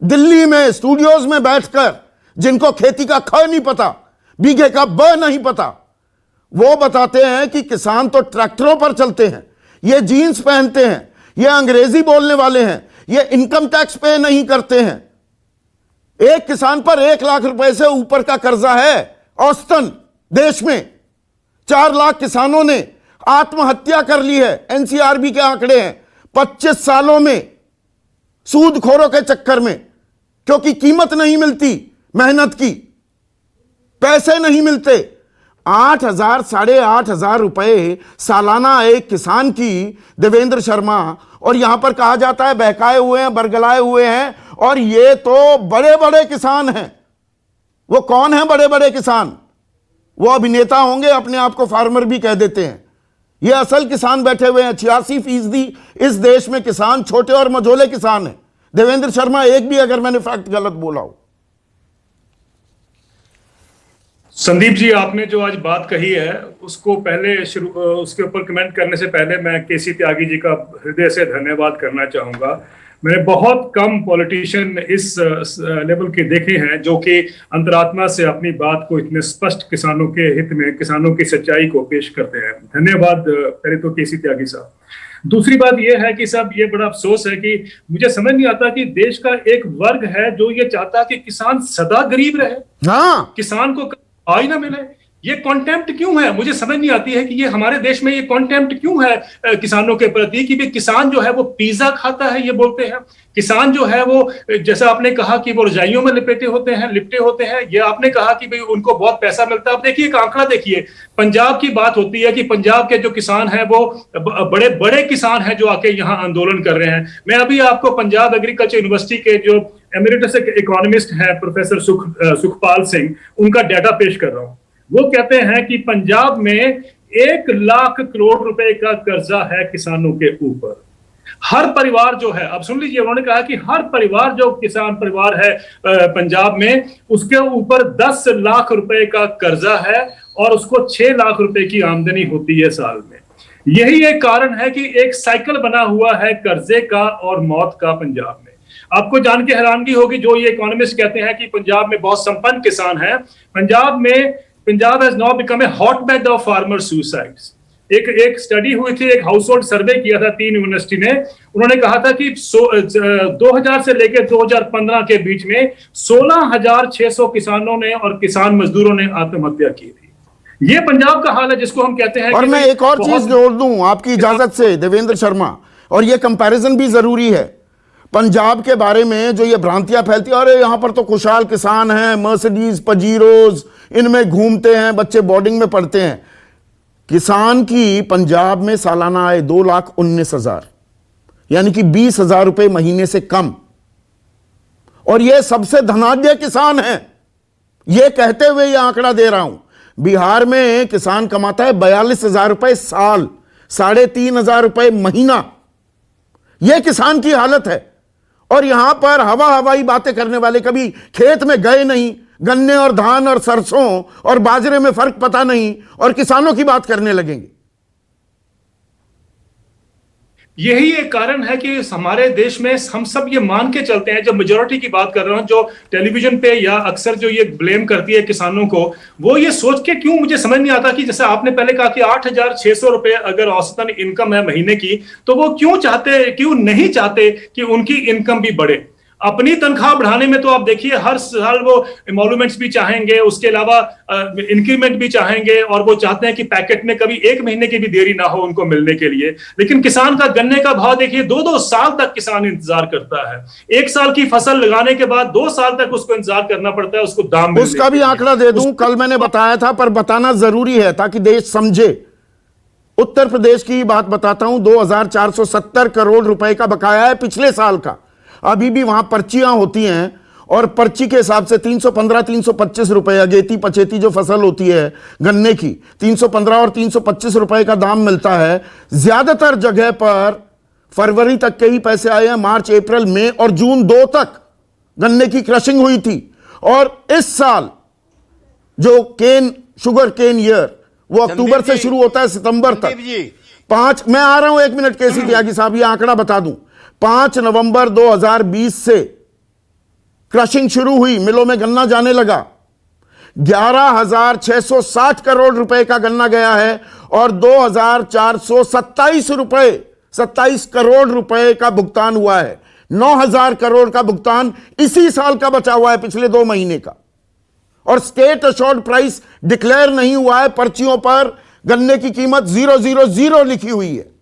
दिल्ली में स्टूडियोज में बैठकर जिनको खेती का ख नहीं पता, बीघे का ब नहीं पता, वो बताते हैं कि किसान तो ट्रैक्टरों पर चलते हैं, ये जीन्स पहनते हैं, ये अंग्रेजी बोलने वाले हैं, ये इनकम टैक्स पे नहीं करते हैं। एक किसान पर 1 लाख रुपए से ऊपर का कर्जा है औसतन देश में। 4 लाख किसानों ने आत्महत्या कर ली है, एनसीआरबी के आंकड़े हैं, 25 सालों में, सूदखोरों के चक्कर में, क्योंकि कीमत नहीं मिलती मेहनत की, पैसे नहीं मिलते। 8,000 साढ़े 8,000 रुपए सालाना एक किसान की, देवेंद्र शर्मा, और यहां पर कहा जाता है बहकाए हुए हैं, बरगलाए हुए हैं, और ये तो बड़े बड़े किसान हैं। वो कौन है बड़े बड़े किसान? वो अभिनेता होंगे, अपने आप को फार्मर भी कह देते हैं। ये असल किसान बैठे हुए हैं। 86% इस देश में किसान छोटे और मझोले किसान हैं। देवेंद्र शर्मा, एक भी अगर मैंने फैक्ट गलत बोला हो। संदीप जी, आपने जो आज बात कही है उसको पहले शुरू उसके ऊपर कमेंट करने से पहले मैं केसी त्यागी जी का हृदय से धन्यवाद करना चाहूंगा। मैंने बहुत कम पॉलिटिशियन इस लेवल के देखे हैं जो कि अंतरात्मा से अपनी बात को इतने स्पष्ट किसानों के हित में, किसानों की सच्चाई को पेश करते हैं। धन्यवाद पहले तो केसी त्यागी साहब। दूसरी बात यह है कि साहब ये बड़ा अफसोस है कि मुझे समझ नहीं आता कि देश का एक वर्ग है जो ये चाहता है कि किसान सदा गरीब रहे, हाँ, किसान को आय ना मिले। ये कॉन्टेम्प्ट क्यों है? मुझे समझ नहीं आती है कि ये हमारे देश में ये कॉन्टेम्प्ट क्यों है किसानों के प्रति कि भी किसान जो है वो पिज्जा खाता है, ये बोलते हैं। किसान जो है वो, जैसा आपने कहा कि वो रजाइयों में लिपटे होते हैं, ये आपने कहा कि भाई उनको बहुत पैसा मिलता है। अब देखिए एक आंकड़ा देखिए, पंजाब की बात होती है कि पंजाब के जो किसान हैं वो बड़े बड़े किसान हैं जो आके यहाँ आंदोलन कर रहे हैं। मैं अभी आपको पंजाब एग्रीकल्चर यूनिवर्सिटी के जो एमिरेटस इकोनॉमिस्ट हैं प्रोफेसर सुखपाल सिंह, उनका डाटा पेश कर रहा हूं। वो कहते हैं कि पंजाब में 1 लाख करोड़ रुपए का कर्जा है किसानों के ऊपर। हर परिवार जो है, अब सुन लीजिए, उन्होंने कहा कि हर परिवार जो किसान परिवार है पंजाब में, उसके ऊपर 10 लाख रुपए का कर्जा है और उसको 6 लाख रुपए की आमदनी होती है साल में। यही एक कारण है कि एक साइकिल बना हुआ है कर्जे का और मौत का पंजाब में। आपको जान के हैरानगी होगी, जो ये इकोनॉमिस्ट कहते हैं कि पंजाब में बहुत संपन्न किसान हैं, Punjab has now become a hotbed of farmer suicides. एक स्टडी हुई थी, एक हाउस होल्ड सर्वे किया था 3 यूनिवर्सिटी ने। उन्होंने कहा था कि 2000 से लेकर 2015 के बीच में 16,600 किसानों ने और किसान मजदूरों ने आत्महत्या की थी। ये पंजाब का हाल है जिसको हम कहते हैं। और मैं एक और चीज जोड़ दूं आपकी इजाजत से देवेंद्र शर्मा, और ये कंपैरिजन भी जरूरी है। पंजाब के बारे में जो ये भ्रांतियां फैलती है, अरे यहां पर तो खुशहाल किसान हैं, मर्सिडीज पजीरोज इनमें घूमते हैं, बच्चे बोर्डिंग में पढ़ते हैं। किसान की पंजाब में सालाना आय 2,19,000, यानी कि 20,000 रुपए महीने से कम। और ये सबसे धनाढ्य किसान है, ये कहते हुए ये आंकड़ा दे रहा हूं। बिहार में किसान कमाता है 42,000 रुपए साल, 3,500 रुपए महीना। यह किसान की हालत है। और यहां पर हवाई बातें करने वाले कभी खेत में गए नहीं, गन्ने और धान और सरसों और बाजरे में फर्क पता नहीं, और किसानों की बात करने लगेंगे। यही एक कारण है कि हमारे देश में हम सब ये मान के चलते हैं, जब मेजोरिटी की बात कर रहा हूं, जो टेलीविजन पे या अक्सर जो ये ब्लेम करती है किसानों को, वो ये सोच के, क्यों मुझे समझ नहीं आता कि जैसे आपने पहले कहा कि 8,600 रुपए अगर औसतन इनकम है महीने की, तो वो क्यों नहीं चाहते कि उनकी इनकम भी बढ़े। अपनी तनख्वाह बढ़ाने में तो आप देखिए हर साल वो इमोलूमेंट्स भी चाहेंगे, उसके अलावा इंक्रीमेंट भी चाहेंगे, और वो चाहते हैं कि पैकेट में कभी 1 महीने की भी देरी ना हो उनको मिलने के लिए। लेकिन किसान का गन्ने का भाव देखिए, 2-2 साल तक किसान इंतजार करता है। 1 साल की फसल लगाने के बाद 2 साल तक उसको इंतजार करना पड़ता है उसको दाम मिलने। उसका भी आंकड़ा दे दूं, कल मैंने बताया था, पर बताना जरूरी है ताकि देश समझे। उत्तर प्रदेश की बात बताता हूं, 2,470 करोड़ रुपए का बकाया है पिछले साल का। अभी भी वहां पर्चियां होती हैं, और पर्ची के हिसाब से 315-325 रुपए अगेती पचेती जो फसल होती है गन्ने की, 315 और 325 रुपए का दाम मिलता है। ज्यादातर जगह पर फरवरी तक के ही पैसे आए हैं। मार्च, अप्रैल, मई और जून 2 तक गन्ने की क्रशिंग हुई थी। और इस साल जो शुगर केन ईयर, वो अक्टूबर से शुरू होता है सितंबर तक। 5, मैं आ रहा हूं 1 मिनट केसी त्यागी साहब, ये आंकड़ा बता दूं। 5 नवंबर 2020 से क्रशिंग शुरू हुई, मिलों में गन्ना जाने लगा। 11,660 करोड़ रुपए का गन्ना गया है, और 2,427 करोड़ रुपए का भुगतान हुआ है। 9,000 करोड़ का भुगतान इसी साल का बचा हुआ है, पिछले 2 महीने का। और स्टेट अशोर्ड प्राइस डिक्लेयर नहीं हुआ है, पर्चियों पर गन्ने की कीमत 000 लिखी हुई है।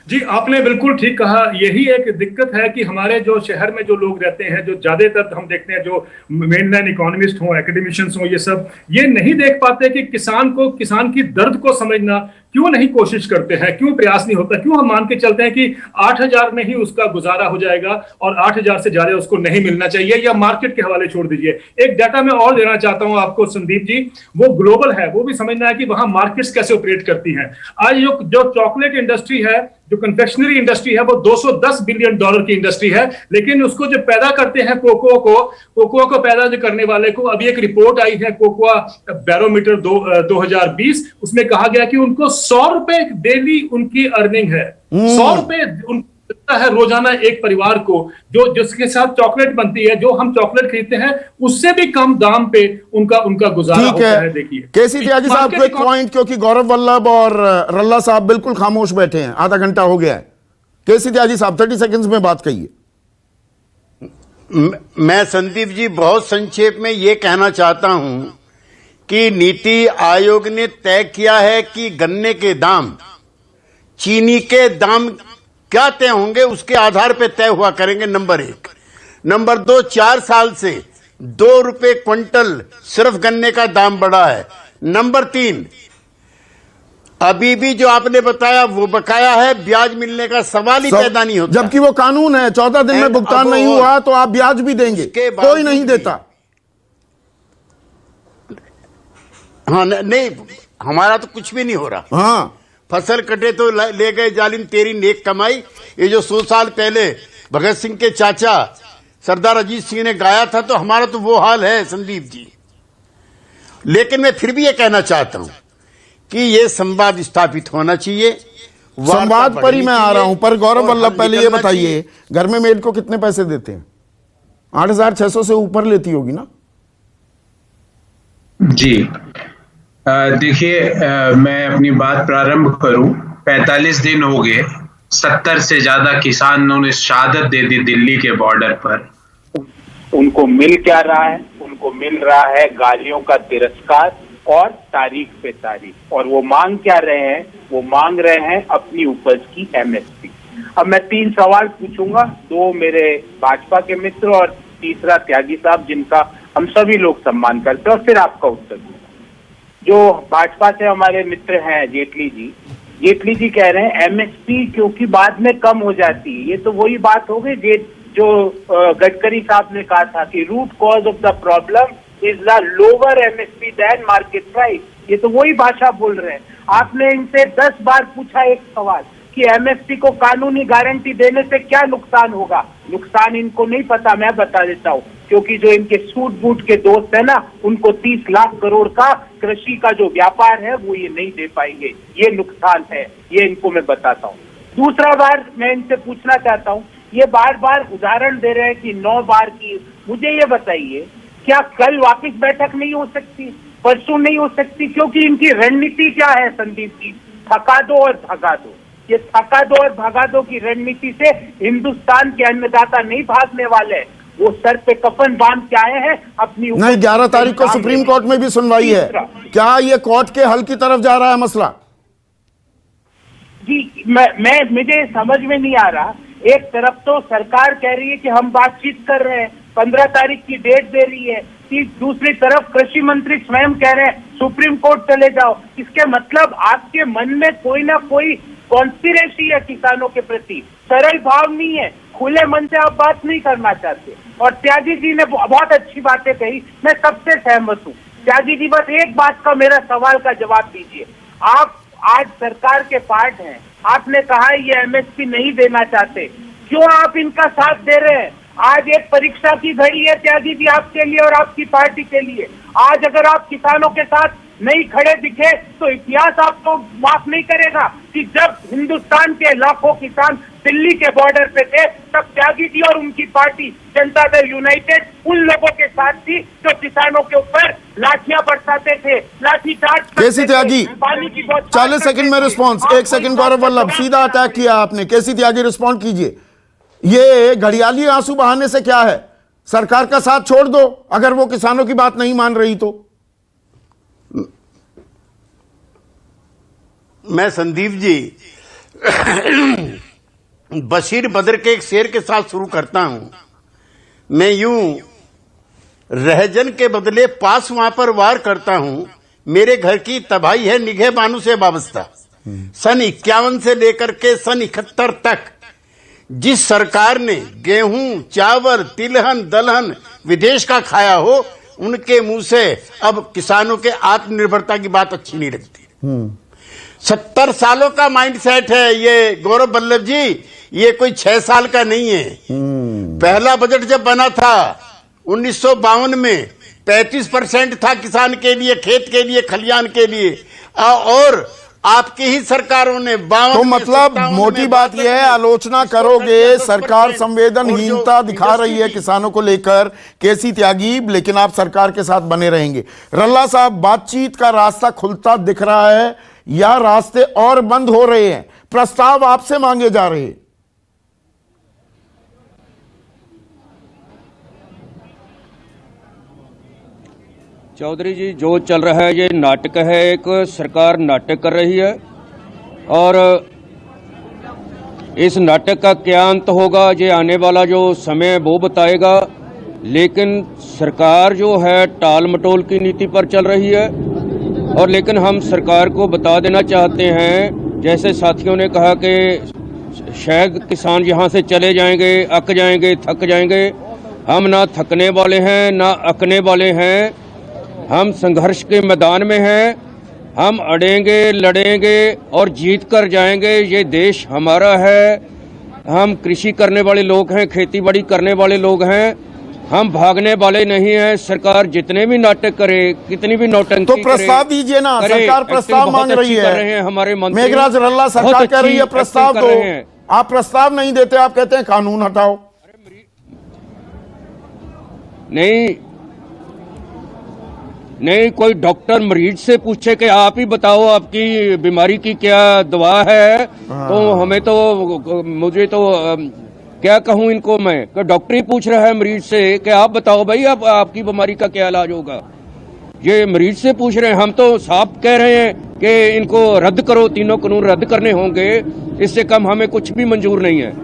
जी, आपने बिल्कुल ठीक कहा। यही एक दिक्कत है कि हमारे जो शहर में जो लोग रहते हैं, जो ज्यादातर हम देखते हैं, जो मेनलाइन इकोनॉमिस्ट हो, एकेडमिशियंस हो, ये सब ये नहीं देख पाते कि किसान की दर्द को समझना, क्यों नहीं कोशिश करते हैं, क्यों प्रयास नहीं होता, क्यों हम मान के चलते हैं कि 8,000 में ही उसका गुजारा हो जाएगा और 8,000 से ज्यादा उसको नहीं मिलना चाहिए, या मार्केट के हवाले छोड़ दीजिए। एक डाटा मैं और देना चाहता हूं आपको संदीप जी, वो ग्लोबल है, वो भी समझना है कि वहां मार्केट्स कैसे ऑपरेट करती हैं। आज जो चॉकलेट इंडस्ट्री है, जो कन्फेक्शनरी इंडस्ट्री है, वो $210 बिलियन की इंडस्ट्री है, लेकिन उसको जो पैदा करते हैं कोकोआ को पैदा जो करने वाले को, अभी एक रिपोर्ट आई है कोकोआ बैरोमीटर 2020, उसमें कहा गया कि उनको 100 रुपए डेली उनकी अर्निंग है। 100 रुपए मिलता है रोजाना एक परिवार को, जो जिसके साथ चॉकलेट बनती है, जो हम चॉकलेट खरीदते हैं, उससे भी कम दाम पे उनका गुजारा होता है। देखिए केसी त्यागी साहब को एक पॉइंट, क्योंकि गौरव वल्लभ और रल्ला साहब बिल्कुल खामोश बैठे हैं, आधा घंटा हो गया है। केसी त्यागी साहब 30 सेकंड्स में बात कहिए। मैं संदीप जी बहुत संक्षेप में ये कहना चाहता हूं कि नीति आयोग ने तय किया है कि गन्ने के दाम, चीनी के दाम क्या तय होंगे, उसके आधार पर तय हुआ करेंगे, नंबर 1। नंबर 2, 4 साल से 2 रुपए क्विंटल सिर्फ गन्ने का दाम बढ़ा है। नंबर 3, अभी भी जो आपने बताया वो बकाया है, ब्याज मिलने का सवाल ही पैदा नहीं होता, जबकि वो कानून है, 14 दिन में भुगतान नहीं हुआ तो आप ब्याज भी देंगे, कोई नहीं देता। हाँ नहीं, हमारा तो कुछ भी नहीं हो रहा। हाँ, फसल कटे तो ले गए जालिम तेरी नेक कमाई, ये जो 100 साल पहले भगत सिंह के चाचा सरदार अजीत सिंह ने गाया था, तो हमारा तो वो हाल है संदीप जी। लेकिन मैं फिर भी ये कहना चाहता हूं कि ये संवाद स्थापित होना चाहिए, संवाद पर ही मैं आ रहा हूं। पर गौरव वल्लभ, पहले ये बताइए, घर में मेड को कितने पैसे देते हैं? 8,600 से ऊपर लेती होगी ना? जी देखिए, मैं अपनी बात प्रारंभ करूं। 45 दिन हो गए, 70 से ज्यादा किसानों ने शहादत दे दी दिल्ली के बॉर्डर पर। उनको मिल क्या रहा है? उनको मिल रहा है गालियों का तिरस्कार और तारीख पे तारीख। और वो मांग क्या रहे हैं? वो मांग रहे हैं अपनी उपज की एमएसपी। अब मैं 3 सवाल पूछूंगा, 2 मेरे भाजपा के मित्र और तीसरा त्यागी साहब, जिनका हम सभी लोग सम्मान करते हैं, और फिर आपका उत्तर दूंगा। जो भाजपा से हमारे मित्र हैं जेटली जी कह रहे हैं एमएसपी क्योंकि बाद में कम हो जाती है। ये तो वही बात हो गई जो गडकरी साहब ने कहा था कि root cause of the problem is the lower MSP than market price. ये तो वही भाषा बोल रहे हैं। आपने इनसे 10 बार पूछा एक सवाल कि एमएसपी को कानूनी गारंटी देने से क्या नुकसान होगा। नुकसान इनको नहीं पता, मैं बता देता हूँ, क्योंकि जो इनके सूट बूट के दोस्त है ना, उनको 30 लाख करोड़ का कृषि का जो व्यापार है वो ये नहीं दे पाएंगे। ये नुकसान है, ये इनको मैं बताता हूँ। दूसरा बार मैं इनसे पूछना चाहता हूँ, ये बार बार उदाहरण दे रहे हैं कि 9 बार की। मुझे ये बताइए, क्या कल वापस बैठक नहीं हो सकती, परसों नहीं हो सकती? क्योंकि इनकी रणनीति क्या है संदीप जी? थका दो और भगा दो। ये थका दो और भगा दो की रणनीति से हिंदुस्तान के अन्नदाता नहीं भागने वाले। वो सर पे कफन बांध के आए हैं अपनी। नहीं, 11 तारीख को सुप्रीम कोर्ट में भी सुनवाई है। क्या ये कोर्ट के हल की तरफ जा रहा है मसला? जी, मुझे समझ में नहीं आ रहा। एक तरफ तो सरकार कह रही है कि हम बातचीत कर रहे हैं, 15 तारीख की डेट दे रही है। दूसरी तरफ कृषि मंत्री स्वयं कह रहे हैं सुप्रीम कोर्ट चले जाओ। इसके मतलब आपके मन में कोई ना कोई कॉन्स्पिरेसी है किसानों के प्रति, सरल भाव नहीं है, खुले मन से आप बात नहीं करना चाहते। और त्यागी जी ने बहुत अच्छी बातें कही, मैं सबसे सहमत हूँ। त्यागी जी, बस एक बात का मेरा सवाल का जवाब दीजिए। आप आज सरकार के पार्ट हैं, आपने कहा ये एमएसपी नहीं देना चाहते, क्यों आप इनका साथ दे रहे हैं? आज एक परीक्षा की घड़ी है त्यागी जी आपके लिए और आपकी पार्टी के लिए। आज अगर आप किसानों के साथ नहीं खड़े दिखे तो इतिहास आपको माफ नहीं करेगा कि जब हिंदुस्तान के लाखों किसान दिल्ली के बॉर्डर पे थे, तब त्यागी जी और उनकी पार्टी जनता दल यूनाइटेड उन लोगों के साथ थी जो किसानों के ऊपर लाठियां बरसाते थे, लाठीचार्ज। केसी त्यागी, 40 सेकंड में रिस्पॉन्स। 1 सेकंड गौरव वल्लभ, सीधा अटैक किया आपने। केसी त्यागी, रिस्पॉन्ड कीजिए। ये घड़ियाली आंसू बहाने से क्या है? सरकार का साथ छोड़ दो अगर वो किसानों की बात नहीं मान रही तो। मैं संदीप जी बशीर बद्र के एक शेर के साथ शुरू करता हूं। मैं यूं रहजन के बदले पास वहां पर वार करता हूं, मेरे घर की तबाही है निगाह बानू से वाबस्ता। सन 51 से लेकर के सन 71 तक जिस सरकार ने गेहूं, चावल, तिलहन, दलहन विदेश का खाया हो, उनके मुंह से अब किसानों के आत्मनिर्भरता की बात अच्छी नहीं लगती। 70 सालों का माइंडसेट है ये गौरव वल्लभ जी, ये कोई 6 साल का नहीं है। पहला बजट जब बना था 1952 में 35% था किसान के लिए, खेत के लिए, खलियान के लिए, और आपकी ही सरकारों ने 52 तो मतलब मोटी बात यह है, आलोचना करोगे सरकार संवेदनहीनता दिखा रही है किसानों को लेकर, केसी त्यागी, लेकिन आप सरकार के साथ बने रहेंगे। रल्ला साहब, बातचीत का रास्ता खुलता दिख रहा है या रास्ते और बंद हो रहे हैं? प्रस्ताव आपसे मांगे जा रहे हैं। चौधरी जी, जो चल रहा है ये नाटक है, एक सरकार नाटक कर रही है और इस नाटक का क्या अंत होगा ये आने वाला जो समय वो बताएगा। लेकिन सरकार जो है टाल मटोल की नीति पर चल रही है और लेकिन हम सरकार को बता देना चाहते हैं, जैसे साथियों ने कहा कि शायद किसान यहाँ से चले जाएंगे, अक जाएंगे, थक जाएंगे। हम ना थकने वाले हैं ना अकने वाले हैं, हम संघर्ष के मैदान में हैं, हम अड़ेंगे, लड़ेंगे और जीत कर जाएंगे। ये देश हमारा है, हम कृषि करने वाले लोग हैं, खेती बाड़ी करने वाले लोग हैं, हम भागने वाले नहीं हैं। सरकार जितने भी नाटक करे, कितनी भी नौटंकी तो प्रस्ताव दीजिए ना, सरकार प्रस्ताव मांग रही है, हमारे मंत्री मेघराज रल्ला सरकार कह रही है प्रस्ताव दो, आप प्रस्ताव नहीं देते, आप कहते हैं कानून हटाओ। नहीं, कोई डॉक्टर मरीज से पूछे कि आप ही बताओ आपकी बीमारी की क्या दवा है, तो हमें तो, मुझे तो क्या कहूं इनको मैं, कि डॉक्टर ही पूछ रहा है मरीज से कि आप बताओ भाई अब आपकी बीमारी का क्या इलाज होगा। ये मरीज से पूछ रहे हैं। हम तो साफ कह रहे हैं कि इनको रद्द करो, तीनों कानून रद्द करने होंगे, इससे कम हमें कुछ भी मंजूर नहीं है।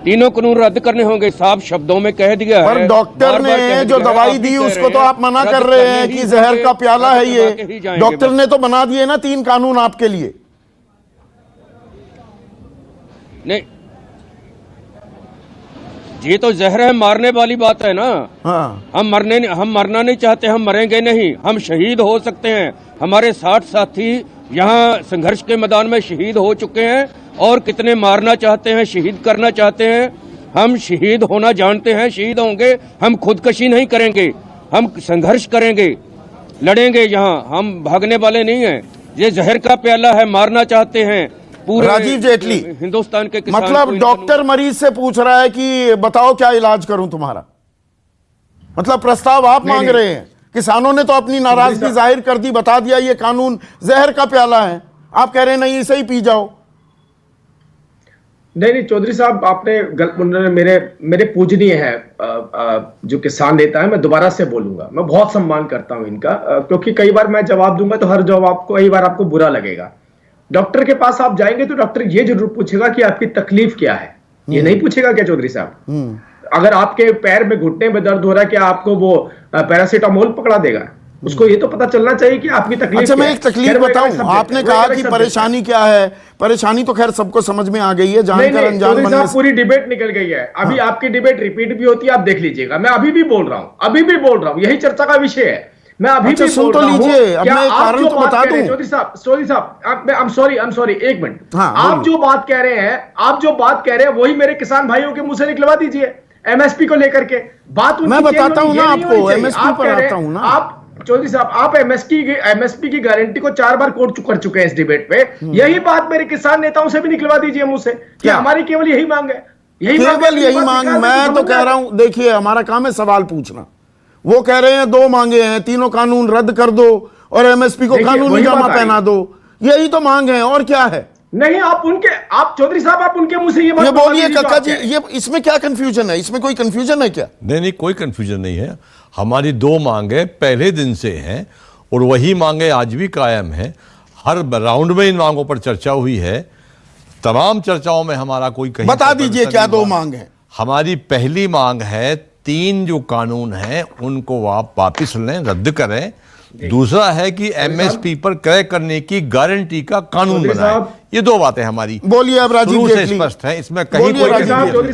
तीनों कानून रद्द करने होंगे, साफ शब्दों में कह दिया है। पर डॉक्टर ने जो दवाई दी उसको तो आप मना कर रहे हैं कि जहर का प्याला है ये। डॉक्टर ने तो बना दिए ना 3 कानून आपके लिए। नहीं, ये तो जहर है, मारने वाली बात है ना। हाँ। हम मरना नहीं चाहते, हम मरेंगे नहीं, हम शहीद हो सकते हैं। हमारे 60 साथी यहाँ संघर्ष के मैदान में शहीद हो चुके हैं और कितने मारना चाहते हैं, शहीद करना चाहते हैं। हम शहीद होना जानते हैं, शहीद होंगे। हम खुदकशी नहीं करेंगे, हम संघर्ष करेंगे, लड़ेंगे। यहाँ हम भागने वाले नहीं हैं। ये जहर का प्याला है, मारना चाहते हैं पूरे राजीव जेटली हिंदुस्तान के किसान। मतलब डॉक्टर मरीज से पूछ रहा है कि बताओ क्या इलाज करूं तुम्हारा, मतलब प्रस्ताव आप मांग रहे हैं। किसानों ने तो अपनी नाराजगी जाहिर कर दी, बता दिया ये कानून जहर का प्याला है, आप कह रहे हैं नहीं इसे ही पी जाओ। नहीं चौधरी साहब, आपने मेरे पूजनीय है जो किसान नेता है, मैं दोबारा से बोलूंगा, मैं बहुत सम्मान करता हूं इनका, क्योंकि कई बार मैं जवाब दूंगा तो हर जवाब कई बार आपको बुरा लगेगा। डॉक्टर के पास आप जाएंगे तो डॉक्टर ये जरूर पूछेगा कि आपकी तकलीफ क्या है, ये नहीं पूछेगा क्या चौधरी साहब? अगर आपके पैर में, घुटने में दर्द हो रहा है, क्या आपको वो पैरासीटामोल पकड़ा देगा? उसको ये तो पता चलना चाहिए कि आपकी तकलीफ। अच्छा, मैं एक तकलीफ बताऊं, आपने कहा कि परेशानी क्या है। परेशानी तो खैर सबको समझ में आ गई है, जानकर अनजान बनने से। पूरी डिबेट निकल गई है। अभी आपकी डिबेट रिपीट भी होती है, आप देख लीजिएगा। मैं अभी भी बोल रहा हूं, यही चर्चा का विषय है। मैं अभी भी सुन तो लीजिए, अब मैं कारण तो बता दूं। चौधरी साहब, आई एम सॉरी, एक मिनट। आप जो बात कह रहे हैं वही मेरे किसान भाइयों के मुंह से निकलवा दीजिए। एमएसपी को लेकर के बात मैं बताता हूं ना आपको, एमएसपी पर आता हूं ना। आप चौधरी साहब, आप एमएसपी की गारंटी को 4 बार कोट कर चुके हैं इस डिबेट पे। यही बात मेरे किसान नेताओं से भी निकलवा दीजिए मुंह से कि हमारी केवल यही मांग है, यही मांग। मैं तो कह रहा हूं, देखिए हमारा काम है सवाल पूछना। वो कह रहे हैं 2 मांगे हैं, तीनों कानून रद्द कर दो और एमएसपी को कानूनी जामा पहना दो, यही तो मांग है, और क्या है? नहीं, आप चौधरी साहब, आप उनके मुंह से ये बोलिए काका जी, ये इसमें क्या कंफ्यूजन है? इसमें कोई कंफ्यूजन है क्या? नहीं, कोई कंफ्यूजन नहीं है। हमारी 2 मांगे पहले दिन से हैं और वही मांगे आज भी कायम हैं। हर राउंड में इन मांगों पर चर्चा हुई है। तमाम चर्चाओं में हमारा कोई कहीं बता दीजिए क्या 2 मांग है। हमारी पहली मांग है 3 जो कानून हैं उनको आप वापस लें, रद्द करें। दूसरा है कि एमएसपी पर क्रय करने की गारंटी का कानून बनाएं। ये 2 बातें हमारी बोलिए अब राजीव से स्पष्ट है, इसमें कहीं कोई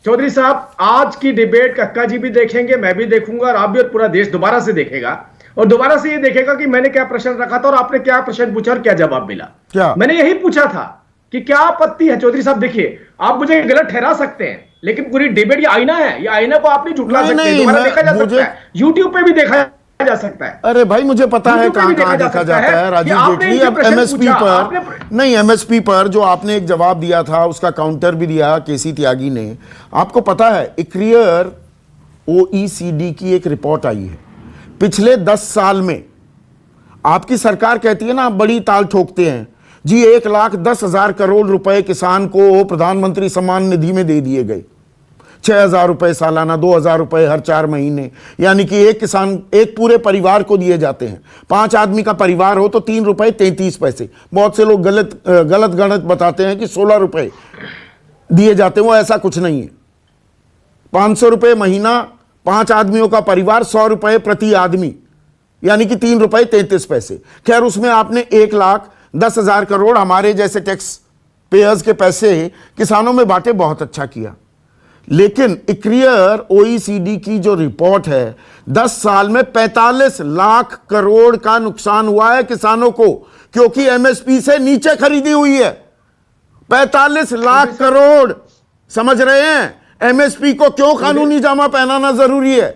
चौधरी साहब आज की डिबेट कक्का जी भी देखेंगे, मैं भी देखूंगा और आप भी, और पूरा देश दोबारा से देखेगा और दोबारा से ये देखेगा कि मैंने क्या प्रश्न रखा था और आपने क्या प्रश्न पूछा और क्या जवाब मिला। क्या मैंने यही पूछा था कि क्या आपत्ति है। चौधरी साहब देखिए, आप मुझे गलत ठहरा सकते हैं लेकिन पूरी डिबेट ये आईना है, ये आईना को आप नहीं झुठला सकते, दोबारा देखा जा सकता है, यूट्यूब पे भी देखा जा सकता है। अरे भाई मुझे पता है कहां कहां देखा जाता है राजीव जेटली। अब एमएसपी पर नहीं, एमएसपी पर जो आपने एक जवाब दिया था उसका काउंटर भी दिया केसी त्यागी ने। आपको पता है इक्रियर ओईसीडी की एक रिपोर्ट आई है, पिछले 10 साल में आपकी सरकार कहती है ना आप बड़ी ताल ठोकते हैं जी, 1,10,000 करोड़ रुपए किसान को प्रधानमंत्री सम्मान निधि में दे दिए गए, 6,000 रुपए सालाना, 2,000 रुपए हर 4 महीने, यानी कि एक किसान, एक पूरे परिवार को दिए जाते हैं। 5 आदमी का परिवार हो तो 3 रुपए 33 पैसे। बहुत से लोग गलत गणित बताते हैं कि 16 रुपए दिए जाते हैं, वो ऐसा कुछ नहीं है। 500 रुपए महीना, 5 आदमियों का परिवार, 100 रुपए प्रति आदमी, यानी कि 3 रुपए 33 पैसे। खैर उसमें आपने 1,10,000 करोड़ हमारे जैसे टैक्स पेयर्स के पैसे किसानों में बांटे, बहुत अच्छा किया। लेकिन इक्रियर ओईसीडी की जो रिपोर्ट है, 10 साल में 45 लाख करोड़ का नुकसान हुआ है किसानों को, क्योंकि एमएसपी से नीचे खरीदी हुई है। 45 लाख करोड़, समझ रहे हैं एमएसपी को क्यों कानूनी जामा पहनाना जरूरी है।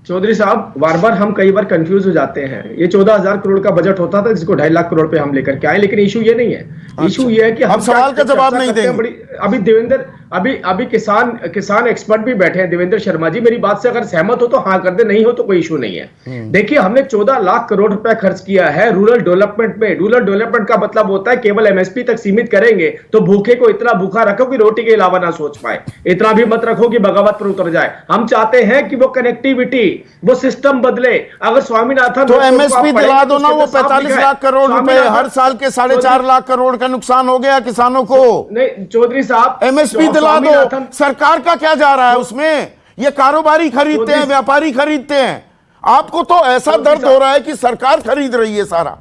चौधरी साहब बार बार हम कई बार कंफ्यूज हो जाते हैं। ये 14,000 करोड़ का बजट होता था जिसको 2.5 लाख करोड़ पे हम लेकर के आए, लेकिन इशू ये नहीं है। इशू ये है कि हम सवाल का जवाब नहीं देंगे। अभी देवेंद्र, अभी किसान एक्सपर्ट भी बैठे हैं, देवेंद्र शर्मा जी, मेरी बात से अगर सहमत हो तो हाँ कर दे, नहीं हो तो कोई इशू नहीं है। देखिए हमने 14 लाख करोड़ रुपए खर्च किया है रूरल डेवलपमेंट में। रूरल डेवलपमेंट का मतलब होता है केवल एमएसपी तक सीमित करेंगे तो भूखे को इतना भूखा रखो कि रोटी के अलावा ना सोच पाए, इतना भी मत रखो कि बगावत पर उतर जाए। हम चाहते हैं कि वो कनेक्टिविटी, वो सिस्टम बदले। अगर स्वामीनाथन तो एमएसपी दिला दो ना, वो 45 लाख करोड़ रुपए हर साल के 4.5 लाख करोड़ का नुकसान हो गया किसानों को। नहीं चौधरी साहब, एमएसपी दिला दो। सरकार का क्या जा रहा है उसमें? ये कारोबारी खरीदते हैं, व्यापारी खरीदते हैं। आपको तो ऐसा दर्द हो रहा है कि सरकार खरीद रही है सारा।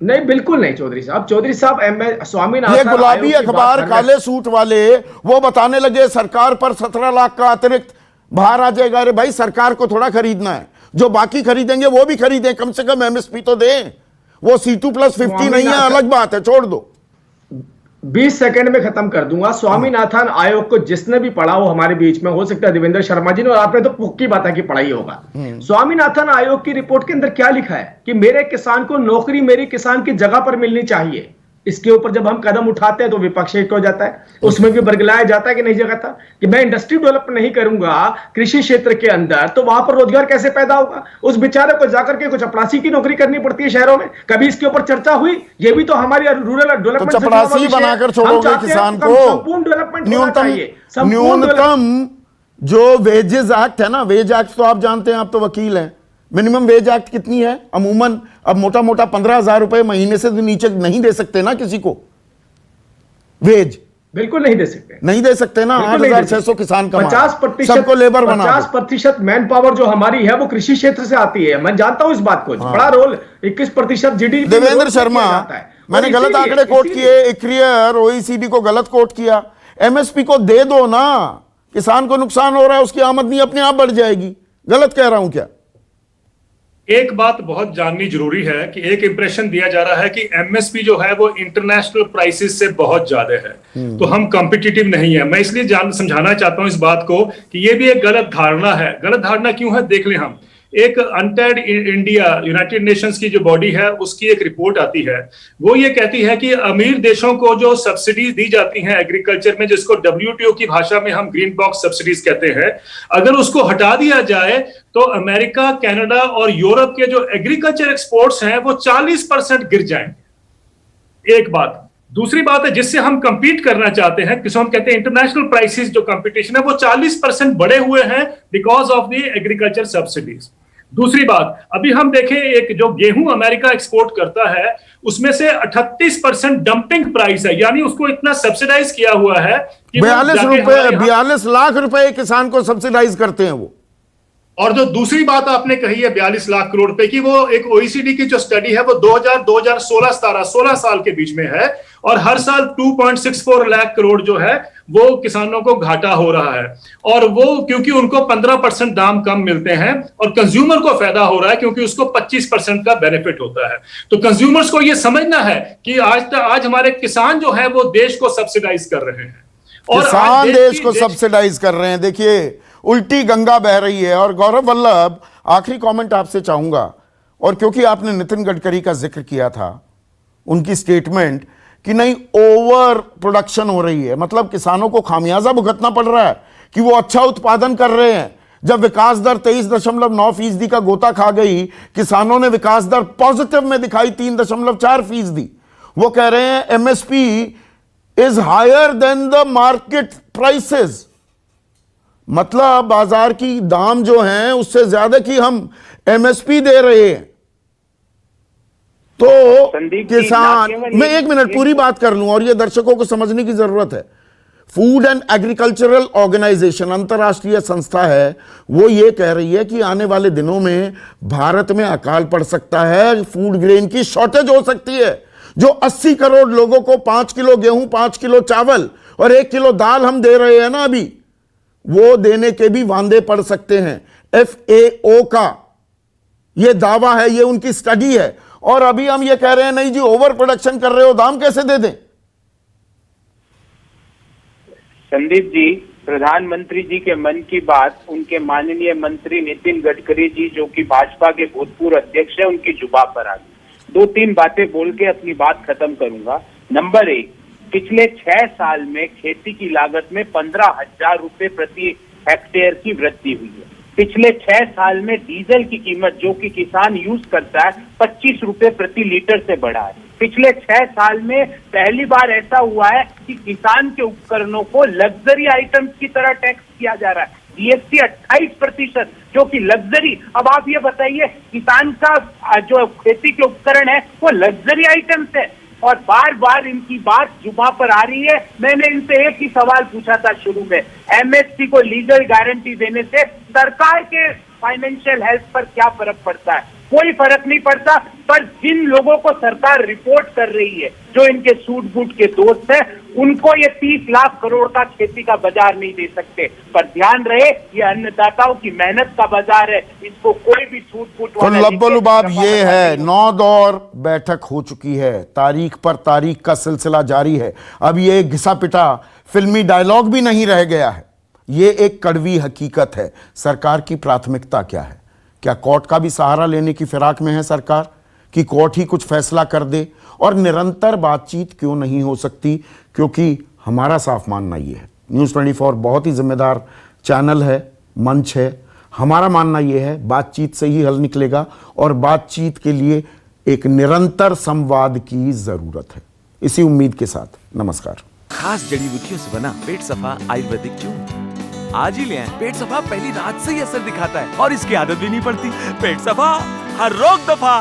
नहीं बिल्कुल नहीं चौधरी साहब। चौधरी साहब स्वामीनाथन, ये गुलाबी अखबार काले सूट वाले वो बताने लगे सरकार पर 17 लाख का अतिरिक्त भार आ जाएगा। अरे भाई सरकार को थोड़ा खरीदना है, जो बाकी खरीदेंगे वो भी खरीदें, कम से कम एमएसपी तो दें। वो C2+50 नहीं है, अलग बात है, छोड़ दो। 20 सेकंड में खत्म कर दूंगा। स्वामीनाथन आयोग को जिसने भी पढ़ा वो हमारे बीच में, हो सकता है देवेंद्र शर्मा जी ने, और आपने तो पुक्की बात है कि पढ़ाई होगा। स्वामीनाथन आयोग की रिपोर्ट के अंदर क्या लिखा है कि मेरे किसान को नौकरी मेरे किसान की जगह पर मिलनी चाहिए। इसके ऊपर जब हम कदम उठाते हैं तो विपक्ष एक हो जाता है, उसमें भी बरगलाया जाता है कि नहीं जगह था कि मैं इंडस्ट्री डेवलप नहीं करूंगा कृषि क्षेत्र के अंदर तो वहां पर रोजगार कैसे पैदा होगा। उस बेचारे को जाकर के कुछ चपरासी की नौकरी करनी पड़ती है शहरों में। कभी इसके ऊपर चर्चा हुई? ये भी तो हमारी रूरल डेवलपमेंट तो चपरासी बनाकर छोड़ोगे किसान को। संपूर्ण डेवलपमेंट न्यूनतम जो वेजेस एक्ट है ना, वेज एक्ट तो आप जानते हैं, आप तो वकील हैं। मिनिमम वेज एक्ट कितनी है अमूमन? अब मोटा मोटा 15,000 रुपए महीने से नीचे नहीं दे सकते ना किसी को वेज। बिल्कुल नहीं दे सकते, नहीं दे सकते ना। 8,600 किसान का 50% सबको लेबर बना 50% मैन पावर जो हमारी है वो कृषि क्षेत्र से आती है। मैं जानता हूं इस बात को। बड़ा रोल 21% जीडीपी। देवेंद्र शर्मा, मैंने गलत आंकड़े कोट किए, इक्रियर ओईसीडी को गलत कोट किया। एमएसपी को दे दो ना, किसान को नुकसान हो रहा है, उसकी आमदनी अपने आप बढ़ जाएगी। गलत कह रहा हूं क्या? एक बात बहुत जाननी जरूरी है कि एक इंप्रेशन दिया जा रहा है कि एमएसपी जो है वो इंटरनेशनल प्राइसेस से बहुत ज्यादा है, तो हम कॉम्पिटिटिव नहीं है। मैं इसलिए समझाना चाहता हूं इस बात को कि ये भी एक गलत धारणा है। गलत धारणा क्यों है देख लें हम। एक अनटेड इंडिया, यूनाइटेड नेशंस की जो बॉडी है, उसकी एक रिपोर्ट आती है, वो ये कहती है कि अमीर देशों को जो सब्सिडीज दी जाती हैं एग्रीकल्चर में, जिसको WTO की भाषा में हम ग्रीन बॉक्स सब्सिडीज कहते हैं, अगर उसको हटा दिया जाए तो अमेरिका, कनाडा और यूरोप के जो एग्रीकल्चर एक्सपोर्ट्स हैं वो 40% गिर जाएंगे। एक बात। दूसरी बात है जिससे हम कंपीट करना चाहते हैं, किसी हम कहते हैं इंटरनेशनल प्राइसेस जो कंपटीशन है, वो 40% बढ़े हुए हैं because of the agriculture subsidies. दूसरी बात, अभी हम देखें एक जो गेहूं अमेरिका एक्सपोर्ट करता है उसमें से 38% डंपिंग प्राइस है, यानी उसको इतना सब्सिडाइज किया हुआ है कि 42 लाख रुपए किसान को सब्सिडाइज करते हैं वो। और जो दूसरी बात आपने कही है 42 लाख करोड़ रुपए की, वो एक ओईसीडी की जो स्टडी है वो 2016 साल के बीच में है, और हर साल 2.64 लाख करोड़ जो है वो किसानों को घाटा हो रहा है, और वो क्योंकि उनको 15% दाम कम मिलते हैं और कंज्यूमर को फायदा हो रहा है क्योंकि उसको 25% का बेनिफिट होता है। तो कंज्यूमर्स को ये समझना है कि आज हमारे किसान जो है वो देश को सब्सिडाइज कर रहे हैं, और किसान देश को सब्सिडाइज कर रहे हैं। देखिए उल्टी गंगा बह रही है। और गौरव वल्लभ, आखिरी कमेंट आपसे चाहूंगा, और क्योंकि आपने नितिन गडकरी का जिक्र किया था, उनकी स्टेटमेंट कि नहीं ओवर प्रोडक्शन हो रही है, मतलब किसानों को खामियाजा भुगतना पड़ रहा है कि वो अच्छा उत्पादन कर रहे हैं। जब विकास दर 23.9% का गोता खा गई, किसानों ने विकास दर पॉजिटिव में दिखाई 3.4%। वो कह रहे हैं MSP is higher than the market prices, मतलब बाजार की दाम जो हैं उससे ज्यादा की हम एमएसपी दे रहे हैं। तो किसान, मैं 1 मिनट पूरी बात कर लूं और ये दर्शकों को समझने की जरूरत है। फूड एंड एग्रीकल्चरल ऑर्गेनाइजेशन, अंतरराष्ट्रीय संस्था है, वो ये कह रही है कि आने वाले दिनों में भारत में अकाल पड़ सकता है, फूड ग्रेन की शॉर्टेज हो सकती है। जो 80 करोड़ लोगों को 5 किलो गेहूं, 5 किलो चावल और 1 किलो दाल हम दे रहे हैं ना अभी, वो देने के भी वांदे पड़ सकते हैं। FAO का ये दावा है, ये उनकी स्टडी है, और अभी हम ये कह रहे हैं नहीं जी ओवर प्रोडक्शन कर रहे हो, दाम कैसे दे दें? संदीप जी, प्रधानमंत्री जी के मन की बात उनके माननीय मंत्री नितिन गडकरी जी, जो कि भाजपा के भूतपूर्व अध्यक्ष है, उनकी जुबान पर आ गई। 2-3 बातें बोल के अपनी बात खत्म करूंगा। नंबर 1, पिछले 6 साल में खेती की लागत में 15,000 रुपए प्रति हेक्टेयर की वृद्धि हुई है। पिछले 6 साल में डीजल की कीमत जो कि किसान यूज करता है 25 रुपए प्रति लीटर से बढ़ा है। पिछले 6 साल में पहली बार ऐसा हुआ है कि किसान के उपकरणों को लग्जरी आइटम्स की तरह टैक्स किया जा रहा है। जीएसटी 28% जो कि लग्जरी। अब आप ये बताइए, किसान का जो खेती के उपकरण है वो लग्जरी आइटम्स है, और बार बार इनकी बात जुबान पर आ रही है। मैंने इनसे एक ही सवाल पूछा था शुरू में, एमएसपी को लीगल गारंटी देने से सरकार के फाइनेंशियल हेल्थ पर क्या फर्क पड़ता है? कोई फर्क नहीं पड़ता। पर जिन लोगों को सरकार रिपोर्ट कर रही है, जो इनके सूट बूट के दोस्त हैं, उनको ये 30 लाख करोड़ का खेती का बाजार नहीं दे सकते। पर ध्यान रहे, ये अन्नदाताओं की मेहनत का बाजार है, इसको कोई भी सूट बूट वाला लब्बो-लुबाब ये है। 9 दौर बैठक हो चुकी है, तारीख पर तारीख का सिलसिला जारी है। अब ये घिसा पिटा फिल्मी डायलॉग भी नहीं रह गया है, ये एक कड़वी हकीकत है। सरकार की प्राथमिकता क्या है? क्या कोर्ट का भी सहारा लेने की फिराक में है सरकार कि कोर्ट ही कुछ फैसला कर दे? और निरंतर बातचीत क्यों नहीं हो सकती? क्योंकि हमारा साफ मानना ये है, न्यूज़ 24 बहुत ही जिम्मेदार चैनल है, मंच है। हमारा मानना ये है बातचीत से ही हल निकलेगा, और बातचीत के लिए एक निरंतर संवाद की जरूरत है। इसी उम्मीद के साथ नमस्कार। खास जड़ी बूटियों से बना पेट सफा आयुर्वेदिक चूर्ण आज ही ले आएं। पेट सफा पहली रात से ही असर दिखाता है और इसकी आदत भी नहीं पड़ती। पेट सफा, हर रोग दफा।